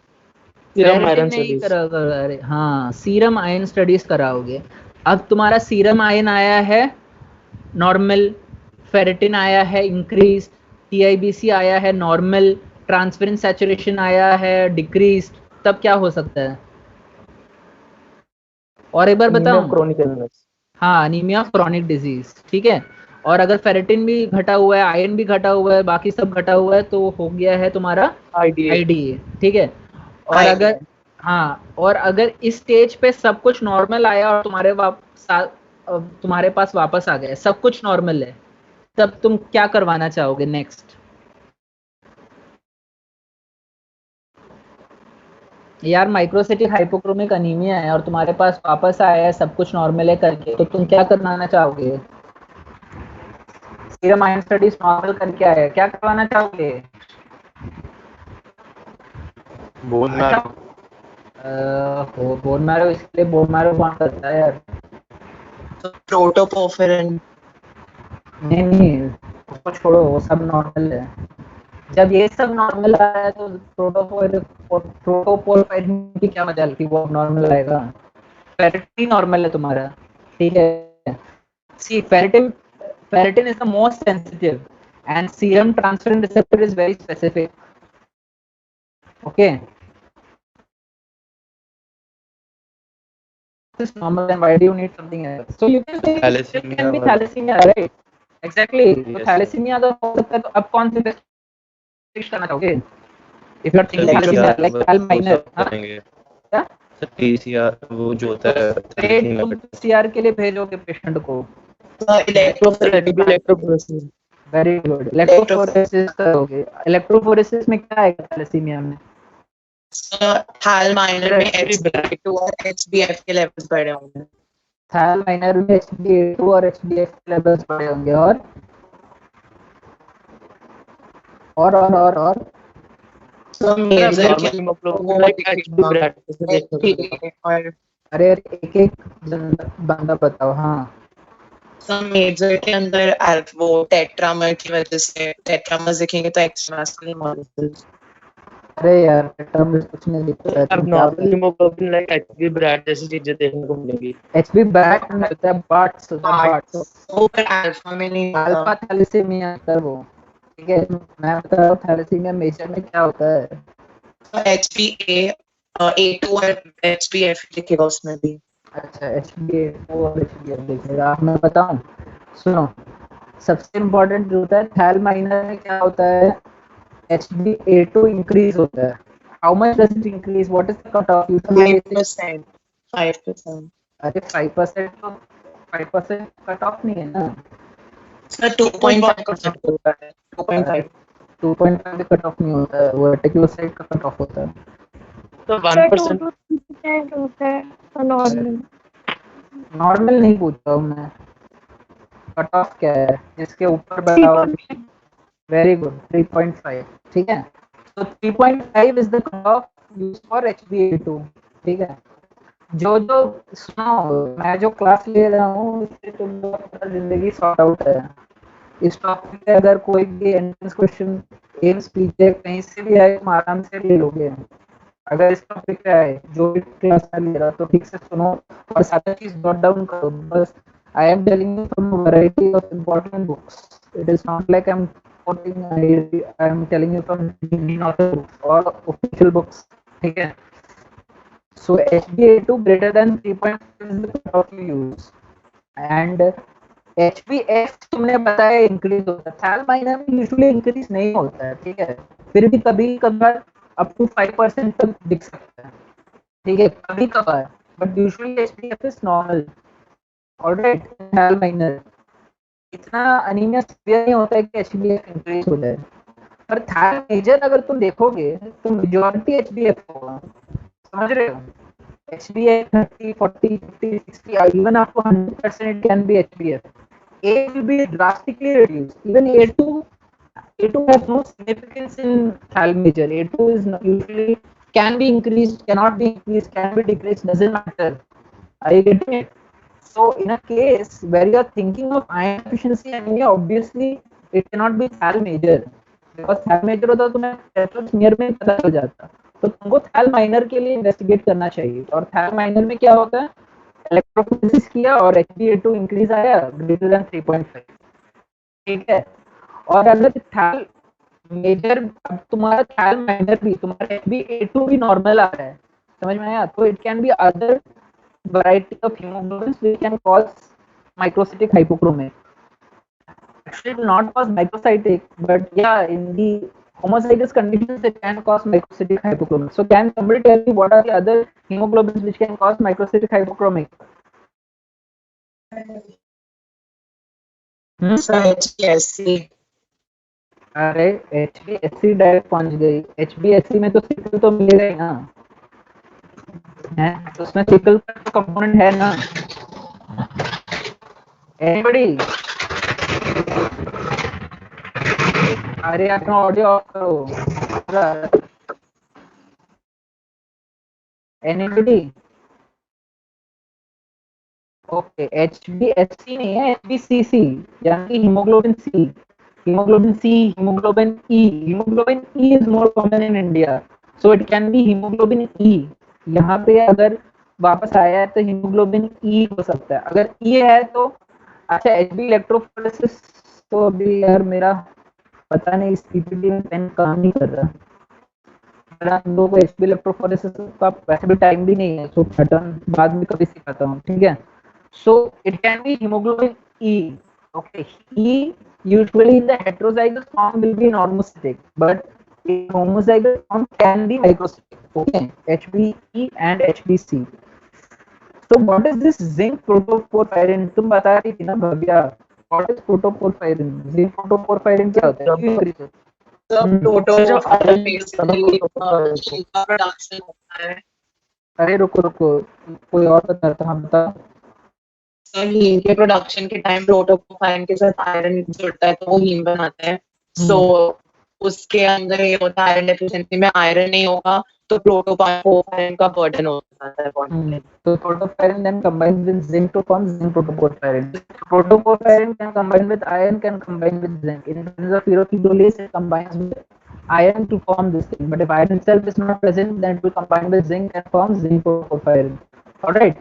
सीरम आयरन नहीं करोगे? अरे हाँ, सीरम आयरन स्टडीज कराओगे। अब तुम्हारा सीरम आयन आया है नॉर्मल, फेरेटिन आया है इंक्रीज, TIBC आया है नॉर्मल, ट्रांसफेरेंस सैचुरेशन आया है डिक्रीज, तब क्या हो सकता है? और एक बार बताऊं? Chronic illness. हाँ, अनीमिया ऑफ क्रोनिक डिजीज, ठीक है। और अगर फेरेटिन भी घटा हुआ है, आयरन भी घटा हुआ है, बाकी सब घटा हुआ है, तो हो गया है तुम्हारा IDA, ठीक है। और अगर और अगर इस स्टेज पे सब कुछ नॉर्मल आया और तुम्हारे पास वापस आ गया, सब कुछ नॉर्मल है, तब तुम क्या करवाना चाहोगे नेक्स्ट? यार माइक्रोसिटिक हाइपोक्रोमिक अनीमिया है और तुम्हारे पास वापस आया है सब कुछ नॉर्मल है करके, तो तुम क्या करवाना चाहोगे? सीरम आयन स्टडीज नॉर्मल करके आया है, क्या करवाना चाहोगे? Bone marrow. बोन मैरो, इसलिए बोन मैरो कौन करता है यार? प्रोटोपोरफिरिन। नहीं, उसको छोड़ो, वो सब नॉर्मल है। जब ये सब नॉर्मल आया तो प्रोटोपोरफिरिन की क्या मजाल की वो नॉर्मल आएगा? फेरेटिन नॉर्मल है तुम्हारा, ठीक है। सी ferritin is the most sensitive and serum transferrin receptor is very specific. Okay, this is normal, then why do you need something else? So you can say it can be thalassemia, right? Exactly. तो thalassemia अगर हो सकता है तो अब कौन से test करना चाहोगे? If you are thinking thalassemia like thal minor, क्या? सर PCR वो जो होता है तुम PCR के लिए भेजोगे पेशेंट को? इलेक्ट्रोफोरेसिस। वेरी गुड, इलेक्ट्रोफोरेसिस करोगे। इलेक्ट्रोफोरेसिस में क्या आएगा थैलेसीमिया में? थैल माइनर में HbA2 और HbF के लेवल्स बढ़े होंगे। थैल माइनर में HbA2 और HbF के लेवल्स बढ़े होंगे और अरे एक एक बंदा बताओ। हाँ, सब मेजर के अंदर वो टेट्रामर की वजह से टेट्रामर्स दिखेंगे तो एक्स्ट्रा मैस्कुलिन मॉलिक्यूल्स। अरे यार टेट्रामर कुछ नहीं दिखता है। अब normal haemoglobin like HB brat जैसी चीजें देखने को मिलेंगी। HB ब्रैट में होता है बार्ट्स वो पर अल्फा में नहीं, अल्फा थैलेसीमिया होता है वो, ठीक है। मैं बता रहा हूँ थैलेसीमिया मेजर में क्या होता है। HbA2 और HbF लिखेगा उसमें भी। अच्छा, HbA2 और HbF लिखेगा। आप मैं बताऊं, सुनो, सबसे इम्पोर्टेंट जो होता है थैल माइनर में क्या होता है, HbA2 इंक्रीज होता है। How much does it increase? What is the cut off? 5%। अरे 5% तो 5% कट ऑफ नहीं है ना सर, 2.5% होता है। 2.5 कट ऑफ नहीं होता है, वो रेटिकुलोसाइट का कट ऑफ होता है। तो 1% होता है नॉर्मल नहीं पूछ रहा हूँ मैं, कट ऑफ क्या है जिसके ऊपर बताओ। वेरी गुड, 3.5, ठीक है। तो 3.5 is the cut off used for HbA2, ठीक है। जो सुनो, मैं जो क्लास ले रहा हूँ इससे तुम लोग पूरा जिंदगी सॉर्ट आउट है। इस टॉपिक पे अगर कोई भी एंट्रेंस क्वेश्चन एम्स पीछे कहीं से भी आए तुम आराम से ले लोगे। अगर इस टॉपिक पे आए जो भी क्लास में ले रहा तो ठीक से सुनो और सारी चीज नोट डाउन करो बस। आई am telling you from variety of important books, it is not like I am telling you from Indian author books और ऑफिशियल बुक्स, ठीक है। So HbA2 greater than 3.5 is the cutoff you use and HbF तुमने बताया increase होता है। थैल minor में usually increase नहीं होता है, ठीक है। फिर भी कभी कभार अप टू 5% तक दिख सकता है, ठीक है, कभी कभार, but usually HbF is normal. Alright, thal minor इतना अनीमिया सीवियर नहीं होता है कि HbF इंक्रीज हो जाए। पर थैल मेजर अगर तुम देखोगे तो मेजॉरिटी HbF होगा, समझ रहे हो। HbF 30, 40, 50, 60, even up to 100% it can be HbF. A will be drastically reduced. Even A2 has no significance in thal major. A2 is usually can be increased, cannot be increased, can be decreased, doesn't matter. Are you getting it? So in a case where you are thinking of iron deficiency anemia, obviously it cannot be thal major. Because thal major होता तो तुम्हें टेट्रासमियर में पता चल जाता। तो तुमको थैल minor के लिए इन्वेस्टिगेट करना चाहिए। और थैल माइनर में क्या होता है, इलेक्ट्रोफोरेसिस किया और HbA2 इंक्रीज आया ग्रेटर देन 3.5, ठीक है। और अगर थैल मेजर, अब तुम्हारा थैल माइनर भी, तुम्हारा HbA2 भी नॉर्मल आ रहा है, समझ में आया? तो it can be other variety of hemoglobins which can cause microcytic hypochromic. Actually, it will not cause microcytic, but yeah, in the homozygous conditions, it can cause microcytic hypochromic. So, can somebody tell me what are the other hemoglobins which can cause microcytic hypochromic? HbSc. अरे HbSc direct पहुंच गई। HbSc में तो sickle तो मिलेगा ही ना, है तो उसमें सिकल का कंपोनेंट है ना। एनीबॉडी? अरे अपना ऑडियो ऑफ करो। एनीबॉडी? ओके, HbSc नहीं है, HbCc, यानी haemoglobin C. hemoglobin C, hemoglobin E. Hemoglobin E is more common in India, so it can be hemoglobin E. यहाँ पे अगर वापस आया है तो hemoglobin E हो सकता है। अगर E है तो अच्छा, HB इलेक्ट्रोफोरेसिस तो अभी यार मेरा पता नहीं, इस PPT में पेन काम नहीं कर रहा। हम लोगों को HB इलेक्ट्रोफोरेसिस का वैसे भी टाइम भी नहीं है, सो पैटर्न बाद में कभी सिखाता हूँ, ठीक है। So it can be hemoglobin E. Okay, E usually in the heterozygous form will be normocytic, but in homozygous form can be microcytic. Okay, HbE and HbC. So what is this zinc protoporphyrin? तुम बता रही थी ना Bhavya, what is protoporphyrin? Zinc protoporphyrin क्या होता है? The proto जो iron basically का production होता है। अरे रुको, कोई और बता रहा था, हम बता। हीम के प्रोडक्शन के टाइम प्रोटोपोरफायरिन के साथ आयरन जुड़ता है तो वो हीम बनाते हैं। सो उसके अंदर ये होता है, आयरन डेफिशिएंसी में आयरन नहीं होगा तो प्रोटोपोरफायरिन का बर्डन हो जाता है बॉडी पे। So protoporphyrin then combines with zinc to form zinc protoporphyrin. Protoporphyrin can combine with iron, can combine with zinc. In presence of pyroxidolase, it combines with iron to form this thing. But if iron itself is not present, then it will combine with zinc and form zinc protoporphyrin. All right.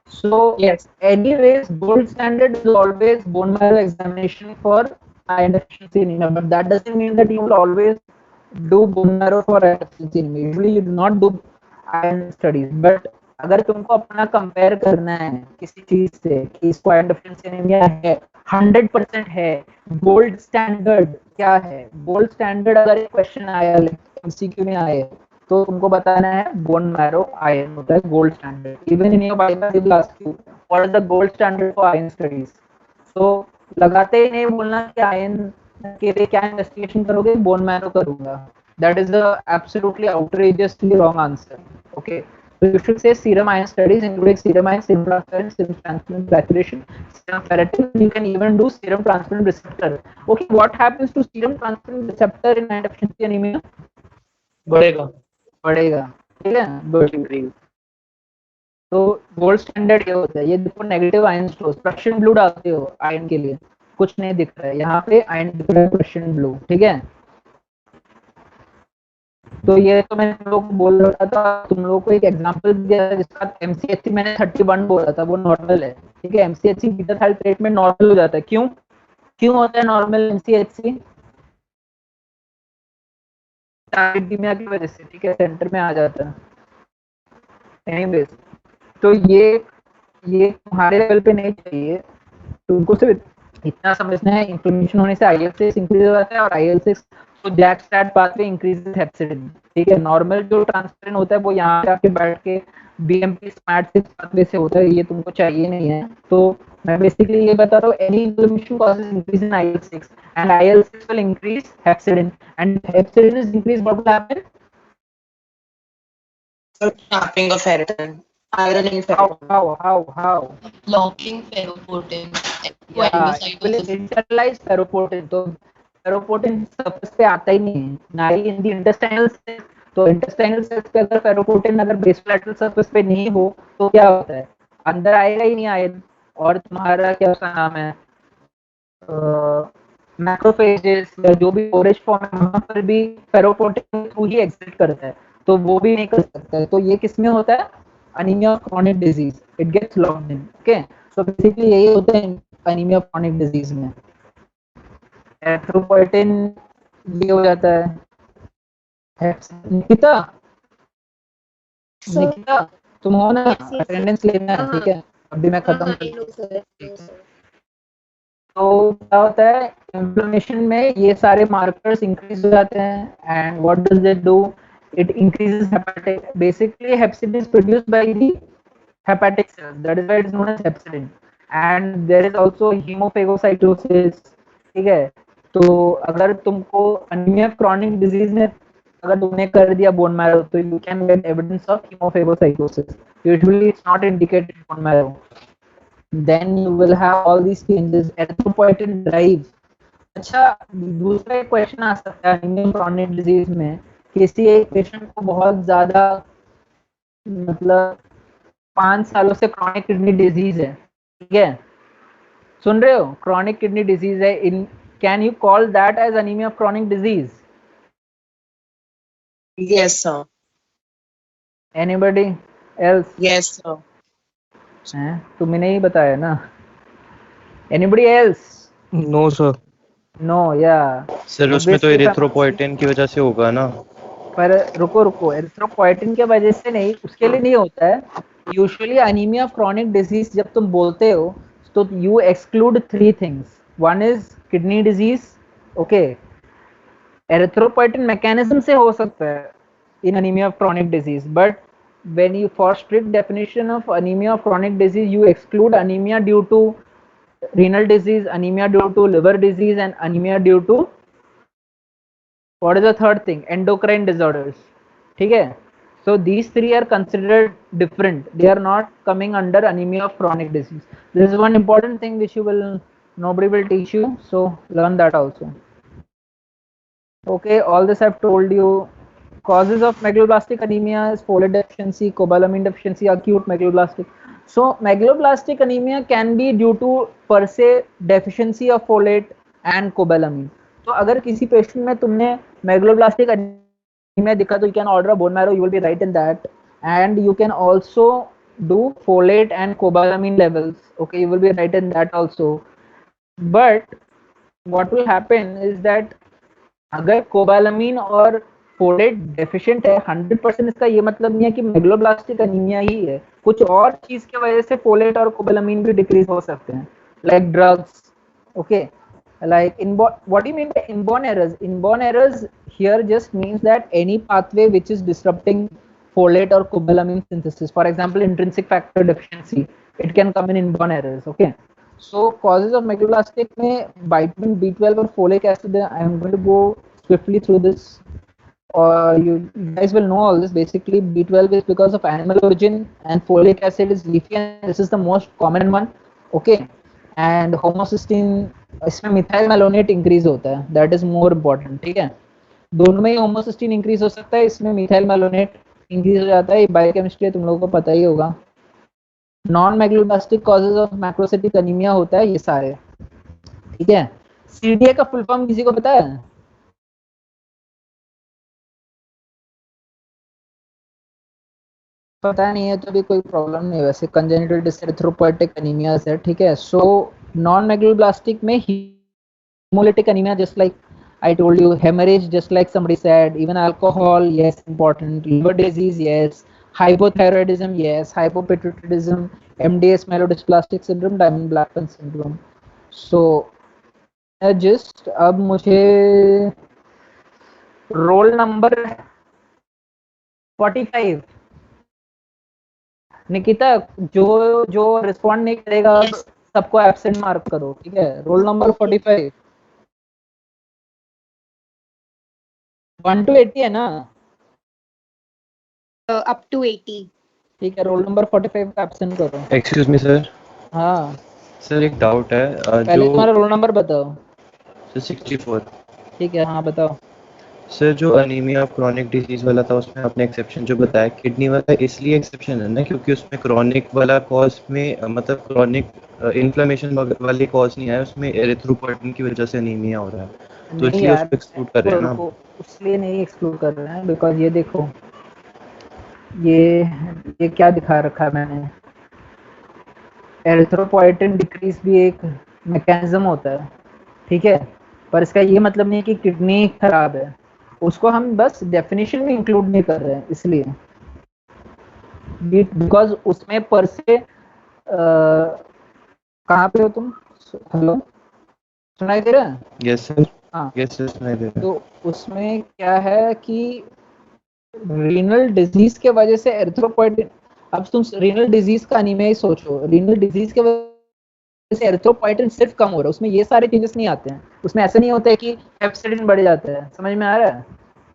So yes, anyways, gold standard is always bone marrow examination for iron deficiency anemia, but that doesn't mean that you will always do bone marrow for iron deficiency anemia. Usually you do not do iron studies, but अगर तुमको अपना compare करना है किसी चीज से कि इसको आयरन डेफिशिएंसी एनीमिया है, 100% है, गोल्ड स्टैंडर्ड क्या है? गोल्ड स्टैंडर्ड अगर एक क्वेश्चन आया एमसीक्यू में आए तो तुमको बताना है बोन मैरो आयरन होता है gold standard. Even in your biology they will ask you what is the gold standard for iron studies. तो लगाते ही नहीं बोलना कि आयरन के लिए क्या इन्वेस्टिगेशन करोगे, बोन मैरो करूंगा। That is the absolutely outrageously wrong answer. Okay, so you should say serum iron studies including serum iron, serum transferrin, serum transferrin saturation, serum ferritin. You can even do serum transferrin receptor. Okay, what happens to serum transferrin receptor in iron deficiency anemia? बढ़ेगा, ठीक है, good. तो gold standard ये होता है। ये देखो negative ion stores, Prussian blue डालते हो आयन के लिए, कुछ नहीं दिख रहा है, यहाँ पे आयन दिख रहा है प्रशियन ब्लू, ठीक है। तो ये तो मैंने तुम लोग को बोल रहा था, तुम लोग को एक एग्जांपल दिया जिसका MCHC मैंने 31 बोला था, वो नॉर्मल है, ठीक है। MCHC बीटा थाइलेट में नॉर्मल हो जाता है, क्यों होता है नॉर्मल MCHC? टारगेट की वजह से, ठीक है, सेंटर में आ जाता है। एनीवेज, तो ये तुम्हारे लेवल पे नहीं चाहिए, तुमको सिर्फ इतना समझना है इन्फ्लेमेशन होने से IL-6 इंक्रीज हो जाता है और IL-6 तो जैक स्टैट पाथवे इंक्रीजेस हेप्सिडिन, ठीक है। नॉर्मल जो ट्रांसफेरिन होता है वो यहाँ पे आके बैठ के BMP SMAD6 पाथवे से होता है, ये तुमको चाहिए नहीं है। तो मैं बेसिकली ये बता रहा हूँ, any inflammation causes increase in IL-6 and IL-6 will increase hepcidin, and hepcidin is increased, what will happen? Trapping of ferritin, iron in ferritin. How? Blocking ferroportin. Yeah, it will internalize ferroportin. तो ferroportin surface पे आता ही नहीं है, ना ही इन दी intestinal sales. तो intestinal sales पे अगर ferroportin अगर बेसोलैटरल सरफेस पे नहीं हो तो क्या होता है, अंदर आएगा ही नहीं आयरन, और तुम्हारा क्या उसका नाम है, मैक्रोफेजेस या जो भी ओरेज फॉर्म है वहां पर भी ferroportin थ्रू ही एग्जिट करता है, तो वो भी नहीं कर सकता है। तो ये किसमें होता है, anemia of chronic disease. It gets locked in. Okay, so basically यही होता है anemia of chronic disease में. एरिथ्रोपोइटिन ये हो जाता है. निकिता तुम हो ना, अटेंडेंस लेना है, ठीक है, अभी मैं खत्म कर. तो क्या होता है, इन्फ्लेमेशन में ये सारे मार्कर्स इंक्रीज हो जाते हैं and what does it do, it increases hepatic, basically hepcidin is produced by the hepatic cells, that is why it is known as hepcidin, and there is also hemophagocytosis. ठीक है, तो अगर तुमको anemia of chronic disease में अगर तुमने कर दिया bone marrow तो you can get evidence of hemophagocytosis. Usually it's not indicated bone marrow. Then you will have all these changes. Erythropoietin drive. अच्छा, दूसरा एक क्वेश्चन आ सकता है anemia of chronic disease में, किसी एक पेशेंट को बहुत ज्यादा मतलब 5 सालों से क्रॉनिक किडनी डिजीज है, ठीक है, सुन रहे हो, क्रॉनिक किडनी डिजीज है, in can you call that as anemia of chronic disease? Yes, sir. Anybody else? Yes, sir. हैं, तुमने नहीं बताया ना? Anybody else? No sir. No, yeah. Sir उसमें तो एरिथ्रोपोइटिन की वजह से होगा ना. पर रुको, एरिथ्रोपोइटिन के वजह से नहीं, उसके लिए नहीं होता है. Usually anemia of chronic disease जब तुम बोलते हो तो you exclude 3 things. One is kidney disease, okay, erythropoietin mechanism से हो सकता है in anemia of chronic disease, but when you for strict definition of anemia of chronic disease you exclude anemia due to renal disease, anemia due to liver disease, and anemia due to what is the third thing, endocrine disorders. ठीक है, so these 3 are considered different, they are not coming under anemia of chronic disease. This is one important thing which you will, nobody will teach you, so learn that also. Okay, all this I've told you. Causes of megaloblastic anemia is folate deficiency, cobalamin deficiency, acute megaloblastic. So megaloblastic anemia can be due to per se deficiency of folate and cobalamin. तो अगर किसी patient में तुमने megaloblastic anemia दिखा तो you can order a bone marrow, you will be right in that, and you can also do folate and cobalamin levels. Okay, you will be right in that also. But what will happen is that अगर cobalamin और folate deficient है 100%, इसका ये मतलब नहीं है कि megaloblastic anaemia ही है, कुछ और चीज की वजह से फोलेट और कोबालामिन भी डिक्रीज हो सकते हैं, like drugs. Okay, like what you mean by inborn errors? Inborn errors here just means that any pathway which is disrupting folate और cobalamin synthesis, for example intrinsic factor deficiency, it can come in inborn errors. Okay, so causes of megaloblastic में vitamin B12 और folic acid. I am going to go swiftly through this. You guys will know all this. Basically, B12 is because of animal origin, and folic acid is leafy, and this is the most common one. Okay, and homocysteine, इसमें methyl malonate increase होता है, that is more important. ठीक है, दोनों में ही homocysteine increase हो सकता है, इसमें मिथाइल मैलोनेट इंक्रीज हो जाता है. बायोकेमिस्ट्री तुम लोगों को पता ही होगा. Non megaloblastic causes of macrocytic anaemia होता है ये सारे. ठीक है, CDA का फुल फॉर्म किसी को पता है? पता नहीं है तो भी कोई प्रॉब्लम नहीं, वैसे कंजेनिटल डिसएरिथ्रोपोइटिक एनीमिया है. ठीक है, सो नॉन मेगलोब्लास्टिक में hemolytic anemia, just like I told you, hemorrhage, just like somebody said, even alcohol, yes, important, liver disease, yes, hypothyroidism, yes, hypopituitarism, MDS myelodysplastic syndrome, Diamond-Blackfan syndrome. So just अब मुझे roll number 45 Nikita, जो respond नहीं करेगा सबको absent mark करो. ठीक है, roll number 45. 1 to 80 है ना? up to 80. ठीक है, रोल नंबर 45 का एब्सेंट करो. Excuse me sir. हाँ सर, एक डाउट है. पहले तुम्हारा रोल नंबर बताओ. सर 64. ठीक है, हाँ बताओ. सर, जो अनीमिया ऑफ क्रॉनिक डिजीज वाला था उसमें आपने एक्सेप्शन जो बताया किडनी वाला, इसलिए एक्सेप्शन है ना क्योंकि उसमें क्रॉनिक वाला कॉज में मतलब क्रॉनिक इन्फ्लेमेशन वाली कॉज नहीं है, उसमें एरिथ्रोपोइटिन की वजह से अनीमिया हो रहा है, तो इसलिए उसको एक्सक्लूड कर रहे हैं ना. इसलिए नहीं एक्सक्लूड कर रहे हैं बिकॉज ये देखो ये क्या दिखा रखा है मैंने, एरिथ्रोपोइटिन डिक्रीज भी एक मैकेनिज्म होता है, ठीक है, पर इसका ये मतलब नहीं है कि किडनी खराब है, उसको हम बस डेफिनेशन में इंक्लूड नहीं कर रहे हैं इसलिए, बिकॉज उसमें पर से कहाँ पे हो तुम? हेलो, सुनाई दे रहा है? यस सर, हाँ, यस सर, सुनाई दे रहा है। तो उसमें क्या है कि रीनल डिजीज के वजह से एरिथ्रोपोइटिन, अब तुम रीनल डिजीज का अनीमिया ही सोचो, रीनल डिजीज के वजह से एरिथ्रोपोइटिन सिर्फ कम हो रहा है, उसमें ये सारे चेंजेस नहीं आते हैं, उसमें ऐसा नहीं होता है कि हेपेटाइटिस बढ़ जाता है, समझ में आ रहा है?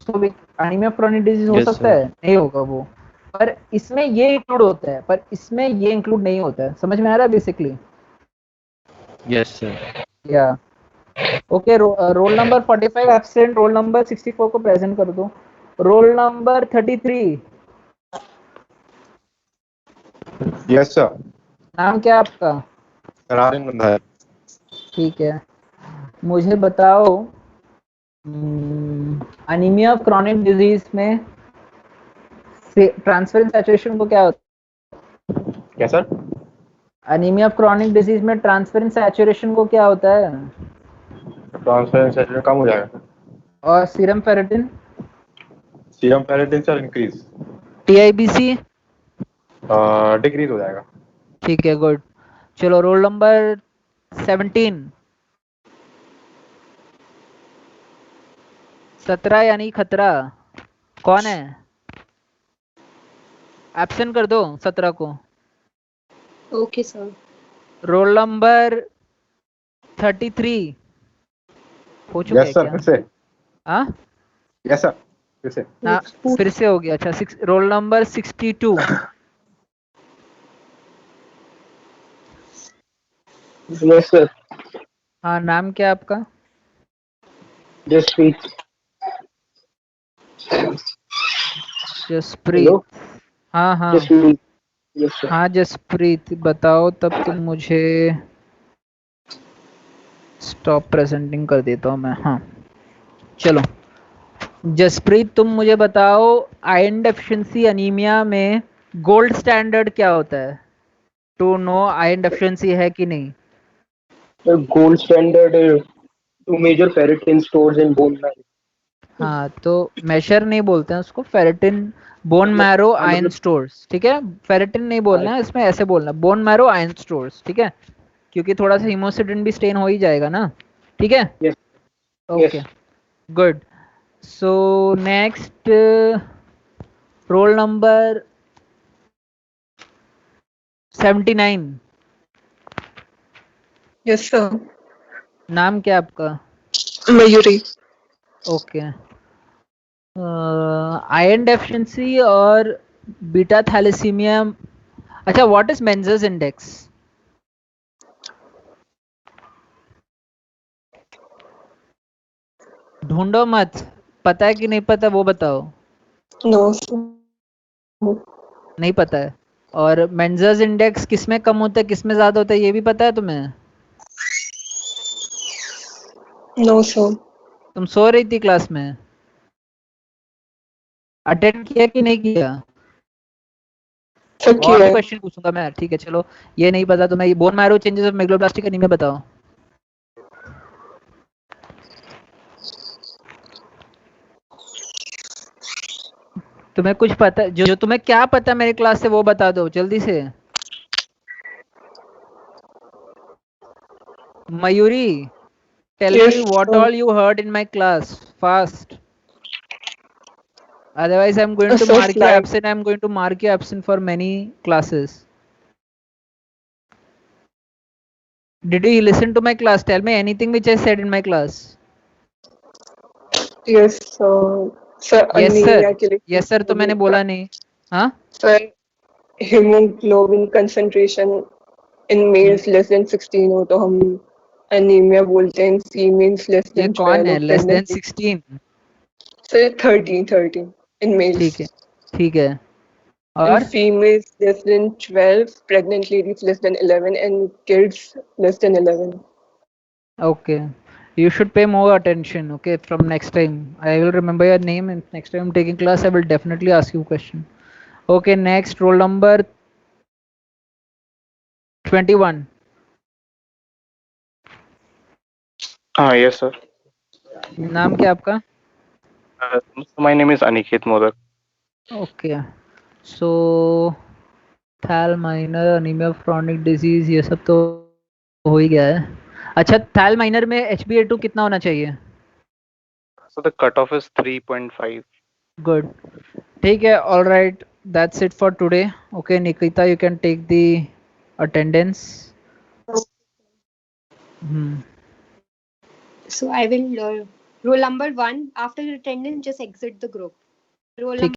तो एनीमिया क्रोनिक डिजीज हो Yes, सकता sir. है, नहीं होगा वो, पर इसमें ये इंक्लूड होता है, पर इसमें ये इंक्लूड नहीं होता है, समझ में आ रहा है बेसिकली? Yes, sir. या okay, roll number 45 absent, roll number 64 को प्रेजेंट कर दो, रोल नंबर 33। Yes sir. नाम क्या है आपका? राजन बंधाया। ठीक है, मुझे बताओ अनीमिया ऑफ क्रॉनिक डिजीज में ट्रांसफरेंस सैचुरेशन को क्या होता है? क्या sir? Anaemia of chronic disease में ट्रांसफरेंस सैचुरेशन को क्या होता है? ट्रांसफरेंस सैचुरेशन कम हो जाएगा। और serum ferritin? Serum ferritin sir increase. TIBC? Decrease हो जाएगा। ठीक है, गुड। चलो रोल नंबर 17। 17 यानी खतरा, कौन है? एब्सेंट कर दो 17 को। Okay sir. रोल नंबर 33 हो चुका है यस सर, क्या? फिर से। हाँ, यस सर, फिर से। ना फिर से हो गया। अच्छा, रोल नंबर 62। Yes sir. हाँ, नाम क्या है आपका? जसप्रीत। जसप्रीत, हाँ हाँ जसप्रीत। Yes sir. हाँ जसप्रीत, बताओ तब तुम मुझे, स्टॉप प्रेजेंटिंग कर देता हूँ मैं। हाँ चलो, जसप्रीत तुम मुझे बताओ आयरन डेफिशिएंसी अनीमिया में गोल्ड स्टैंडर्ड क्या होता है, टू नो आयरन डेफिशिएंसी है कि नहीं? Gold standard to measure ferritin stores in bone marrow. हाँ, तो मेजर नहीं बोलते हैं उसको, ferritin bone marrow iron stores, ठीक है, फेरेटिन नहीं बोलना है इसमें, ऐसे बोलना बोन मैरो आयरन स्टोर्स, ठीक है, क्योंकि थोड़ा सा हीमोसिडेंट भी स्टेन हो ही जाएगा ना, ठीक है? Yes. Okay, good. So next, roll number 79। Yes sir. नाम क्या आपका? मयूरी। ओके, आयरन डेफिशिएंसी और बीटा थैलेसीमिया, अच्छा, व्हाट इज मेंजर्स इंडेक्स? ढूंढो मत, पता है कि नहीं पता वो बताओ। नो नहीं पता है। और मेंजर्स इंडेक्स किसमें कम होता है किसमें ज्यादा होता है ये भी पता है तुम्हें? No sir. तुम सो रही थी क्लास में? अटेंड किया कि नहीं किया? और क्वेश्चन पूछूंगा मैं, ठीक है, चलो ये नहीं पता तुम्हें, bone marrow changes of megaloblastic anaemia बताओ। तुम्हें कुछ पता, जो तुम्हें क्या पता मेरी क्लास से वो बता दो जल्दी से। Mayuri, tell me what all you heard in my class fast, otherwise I'm going to mark you absent, I'm going to mark you absent for many classes. Did you listen to my class? Tell me anything which I said in my class. Yes sir. Yes sir, yes sir तो मैंने बोला नहीं। हाँ sir, haemoglobin concentration in males less than 16 हो तो हम anaemia बोलते हैं, फीमेल्स लेस ये देन कौन 12 है हो less than pregnant। 16? Sir 13 in males. ठीक है, ठीक है, and और females less than 12, pregnant ladies less than 11, and kids less than 11. okay, you should pay more attention, okay, from next time I will remember your name, and next time I'm taking class I will definitely ask you question. Okay, next roll number 21. Yes, sir. नाम क्या आपका? My name is Aniket Modak. Okay, so thal minor, anemia, chronic disease, ये सब तो हो ही गया है. अच्छा, थैल माइनर में HbA2 कितना होना चाहिए? So the cutoff is 3.5. Good. ठीक है, all right. That's it for today. Okay, Nikita, you can take the attendance. So I will roll number 1. After your attendance, just exit the group. Roll number